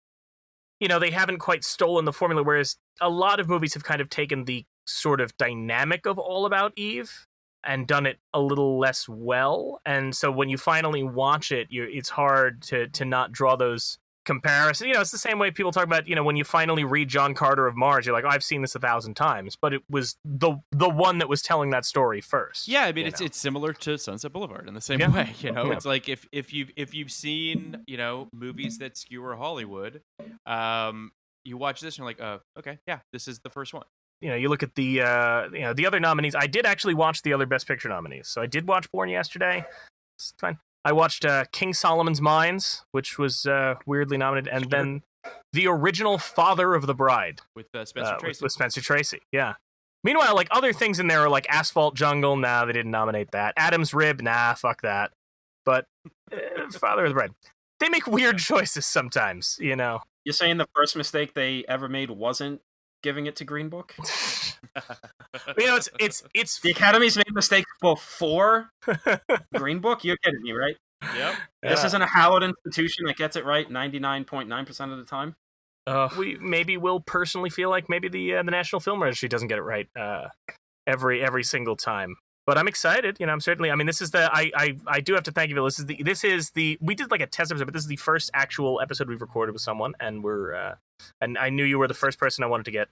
they haven't quite stolen the formula, whereas a lot of movies have kind of taken the sort of dynamic of All About Eve and done it a little less well. And so when you finally watch it, it's hard to not draw those comparisons. It's the same way people talk about, when you finally read John Carter of Mars, you're like, oh, I've seen this 1,000 times, but it was the one that was telling that story first. Yeah, I mean, it's similar to Sunset Boulevard in the same way. It's like if you've seen movies that skewer Hollywood, you watch this and you're like, oh, okay, yeah, this is the first one. You look at the the other nominees. I did actually watch the other Best Picture nominees. So I did watch Born yesterday. It's fine. I watched King Solomon's Mines, which was weirdly nominated, and then the original Father of the Bride with Spencer Tracy. With Spencer Tracy, yeah. Meanwhile, like other things in there are like Asphalt Jungle. Nah, they didn't nominate that. Adam's Rib. Nah, fuck that. But Father of the Bride. They make weird choices sometimes. You're saying the first mistake they ever made wasn't giving it to Green Book? It's the Academy's made mistakes before Green Book. You're kidding me, right? Yep. This isn't a hallowed institution that gets it right 99.9% of the time. We will personally feel like maybe the National Film Registry doesn't get it right every single time. But I'm excited. I'm certainly. I mean, this is I do have to thank you, Phil. This is the we did like a test episode, but this is the first actual episode we've recorded with someone, and and I knew you were the first person I wanted to get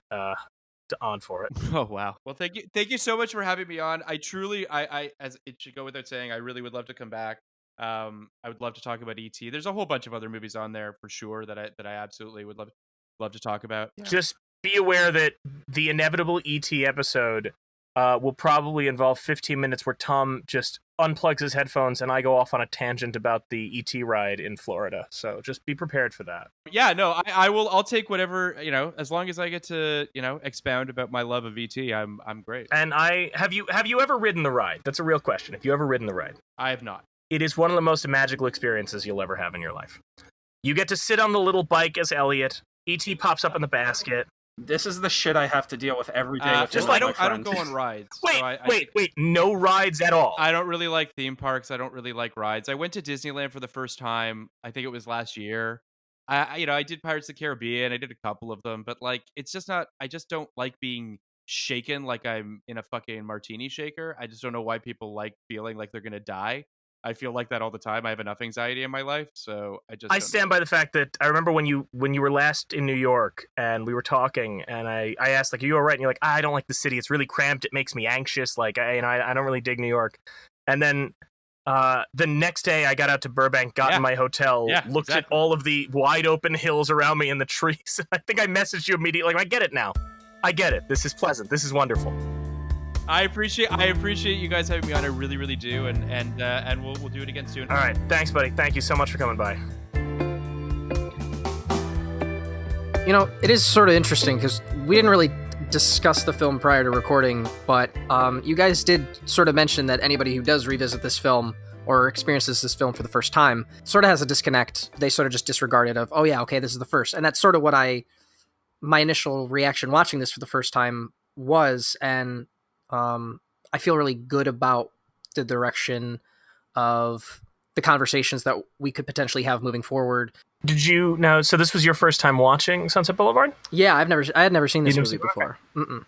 on for it. Oh wow! Well, thank you so much for having me on. I truly, I as it should go without saying, I really would love to come back. I would love to talk about E.T. There's a whole bunch of other movies on there for sure that I absolutely would love to talk about. Yeah. Just be aware that the inevitable E.T. episode will probably involve 15 minutes where Tom just unplugs his headphones and I go off on a tangent about the ET ride in Florida. So just be prepared for that. Yeah, no, I will. I'll take whatever, as long as I get to, expound about my love of ET. I'm great. And have you ever ridden the ride? That's a real question. Have you ever ridden the ride? I have not. It is one of the most magical experiences you'll ever have in your life. You get to sit on the little bike as Elliot. ET pops up in the basket. This is the shit I have to deal with every day. Just like I don't go on rides. Wait, no rides at all. I don't really like theme parks. I don't really like rides. I went to Disneyland for the first time. I think it was last year. I did Pirates of the Caribbean. I did a couple of them, but like it's just not. I just don't like being shaken like I'm in a fucking martini shaker. I just don't know why people like feeling like they're gonna die. I feel like that all the time. I have enough anxiety in my life, so I stand by the fact that I remember when you were last in New York and we were talking, and I asked like, "Are you all right?" And you're like, "I don't like the city. It's really cramped. It makes me anxious. Like, I don't really dig New York." And then the next day, I got out to Burbank, got in my hotel, looked at all of the wide open hills around me and the trees. I think I messaged you immediately. Like, I get it now. I get it. This is pleasant. This is wonderful. I appreciate you guys having me on. I really, really do, and we'll do it again soon. All right, thanks, buddy. Thank you so much for coming by. It is sort of interesting because we didn't really discuss the film prior to recording, but you guys did sort of mention that anybody who does revisit this film or experiences this film for the first time sort of has a disconnect. They sort of just disregard it of, oh yeah, okay, this is the first, and that's sort of what my initial reaction watching this for the first time was, and I feel really good about the direction of the conversations that we could potentially have moving forward. Did you know? So this was your first time watching Sunset Boulevard? Yeah, I had never seen this movie before. Okay.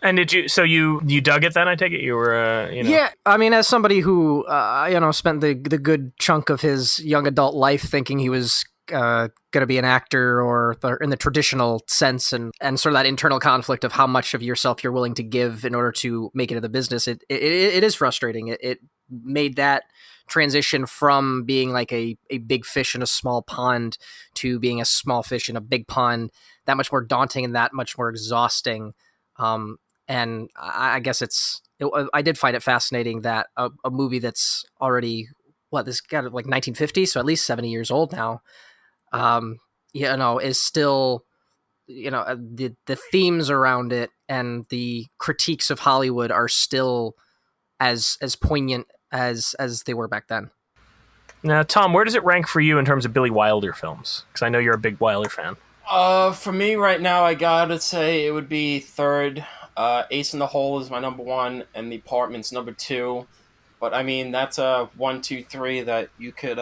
And did you? So you dug it then? I take it you were. Yeah, I mean, as somebody who spent the good chunk of his young adult life thinking he was going to be an actor or in the traditional sense, and sort of that internal conflict of how much of yourself you're willing to give in order to make it in the business. It is frustrating. It made that transition from being like a big fish in a small pond to being a small fish in a big pond that much more daunting and that much more exhausting. And I guess I did find it fascinating that a movie that's already, this got like 1950, so at least 70 years old now, is still, the themes around it and the critiques of Hollywood are still as poignant as they were back then. Now, Tom, where does it rank for you in terms of Billy Wilder films? Because I know you're a big Wilder fan. For me right now, I gotta say it would be third. Ace in the Hole is my number one, and The Apartment's number two. But I mean, that's a 1, 2, 3 that you could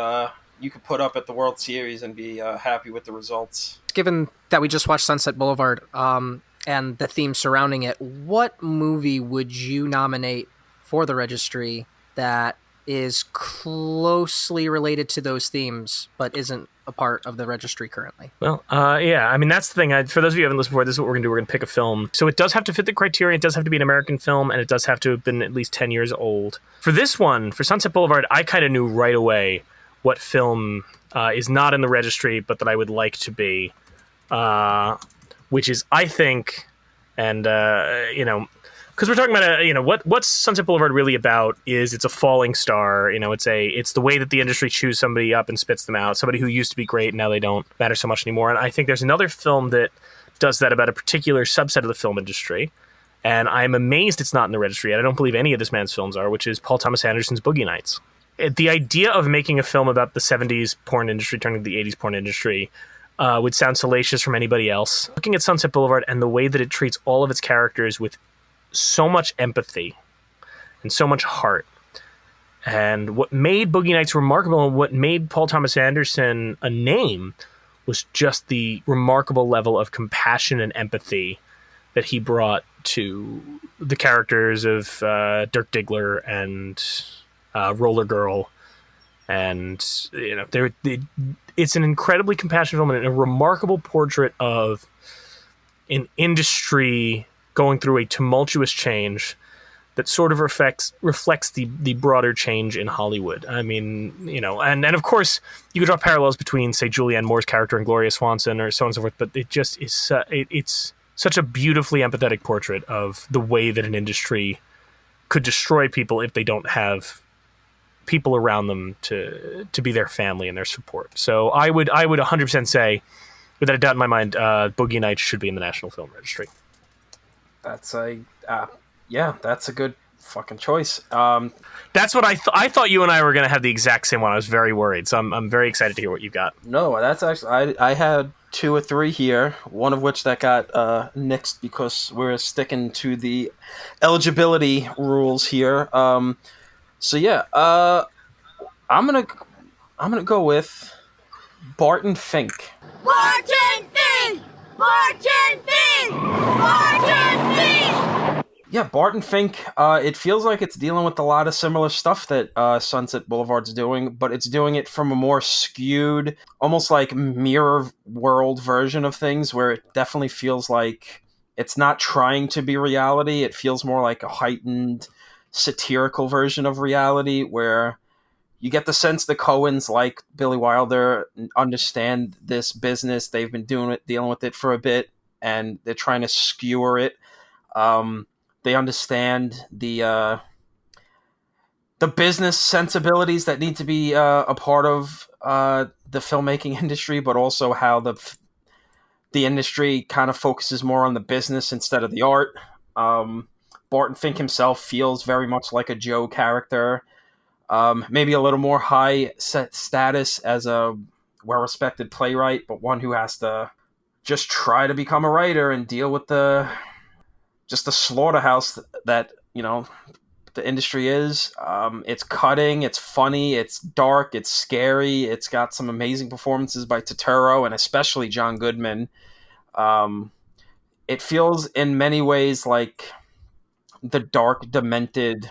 put up at the World Series and be happy with the results. Given that we just watched Sunset Boulevard, and the theme surrounding it, what movie would you nominate for the registry that is closely related to those themes but isn't a part of the registry currently? Well, yeah, I mean, that's the thing. For those of you who haven't listened before, this is what we're going to do. We're going to pick a film. So it does have to fit the criteria. It does have to be an American film, and it does have to have been at least 10 years old. For this one, for Sunset Boulevard, I kind of knew right away what film is not in the registry, but that I would like to be, which is, I think, and, because we're talking about what's Sunset Boulevard really about is it's a falling star. It's the way that the industry chews somebody up and spits them out. Somebody who used to be great and now they don't matter so much anymore. And I think there's another film that does that about a particular subset of the film industry. And I'm amazed it's not in the registry. And I don't believe any of this man's films are, which is Paul Thomas Anderson's Boogie Nights. The idea of making a film about the 70s porn industry turning to the 80s porn industry would sound salacious from anybody else. Looking at Sunset Boulevard and the way that it treats all of its characters with so much empathy and so much heart. And what made Boogie Nights remarkable and what made Paul Thomas Anderson a name was just the remarkable level of compassion and empathy that he brought to the characters of Dirk Diggler and Roller Girl. And, it's an incredibly compassionate film and a remarkable portrait of an industry going through a tumultuous change that sort of reflects the broader change in Hollywood. I mean, and of course you could draw parallels between, say, Julianne Moore's character and Gloria Swanson or so on and so forth, but it just is, it's such a beautifully empathetic portrait of the way that an industry could destroy people if they don't have people around them to be their family and their support. So I would 100% say, without a doubt in my mind, Boogie Nights should be in the National Film Registry. That's that's a good fucking choice. That's what I thought you and I were going to have the exact same one. I was very worried, so I'm very excited to hear what you got. No, that's actually I had 2 or 3 here, one of which that got nixed because we're sticking to the eligibility rules here. So yeah, I'm gonna go with Barton Fink. Barton Fink! Barton Fink! Barton Fink! Yeah, Barton Fink, it feels like it's dealing with a lot of similar stuff that Sunset Boulevard's doing, but it's doing it from a more skewed, almost like mirror world version of things, where it definitely feels like it's not trying to be reality. It feels more like a heightened, satirical version of reality, where you get the sense the Coens, like Billy Wilder, understand this business. They've been dealing with it for a bit, and they're trying to skewer it. They understand the business sensibilities that need to be a part of the filmmaking industry, but also how the industry kind of focuses more on the business instead of the art. Barton Fink himself feels very much like a Joe character, maybe a little more high set status as a well-respected playwright, but one who has to just try to become a writer and deal with the slaughterhouse that, the industry is. It's cutting, it's funny, it's dark, it's scary. It's got some amazing performances by Turturro and especially John Goodman. It feels in many ways like the dark, demented,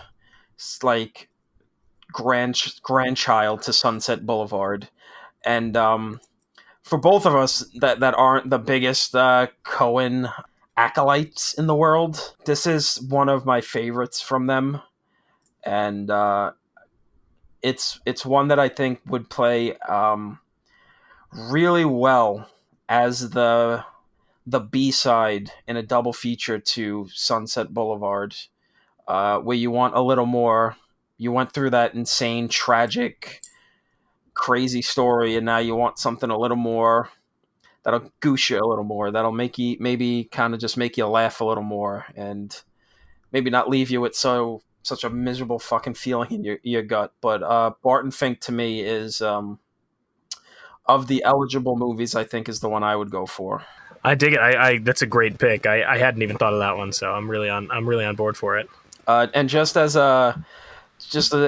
like grandchild to Sunset Boulevard. And for both of us that aren't the biggest Coen acolytes in the world, this is one of my favorites from them, and it's one that I think would play really well as the B-side in a double feature to Sunset Boulevard, where you want a little more. You went through that insane, tragic, crazy story, and now you want something a little more that'll goose you a little more, that'll make you maybe kind of just make you laugh a little more, and maybe not leave you with such a miserable fucking feeling in your gut. But Barton Fink to me is of the eligible movies, I think is the one I would go for. I dig it. I that's a great pick. I hadn't even thought of that one, so I'm really on board for it. And just as a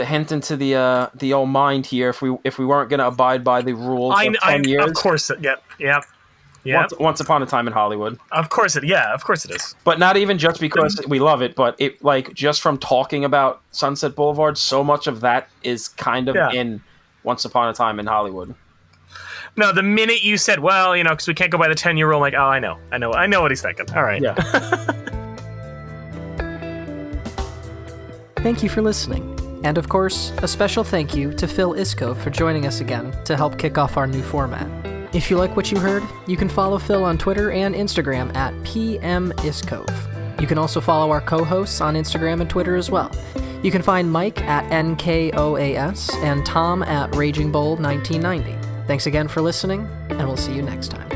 hint into the old mind here, if we weren't going to abide by the rules of 10 years, of course, yep. Once Upon a Time in Hollywood. Of course it is. But not even just because we love it, but it like just from talking about Sunset Boulevard, so much of that is kind of in Once Upon a Time in Hollywood. No, the minute you said, well, because we can't go by the 10-year rule, I'm like, oh, I know what he's thinking. All right. Yeah. Thank you for listening. And of course, a special thank you to Phil Iscove for joining us again to help kick off our new format. If you like what you heard, you can follow Phil on Twitter and Instagram at PMIscove. You can also follow our co-hosts on Instagram and Twitter as well. You can find Mike at NKOAS and Tom at RagingBold1990. Thanks again for listening, and we'll see you next time.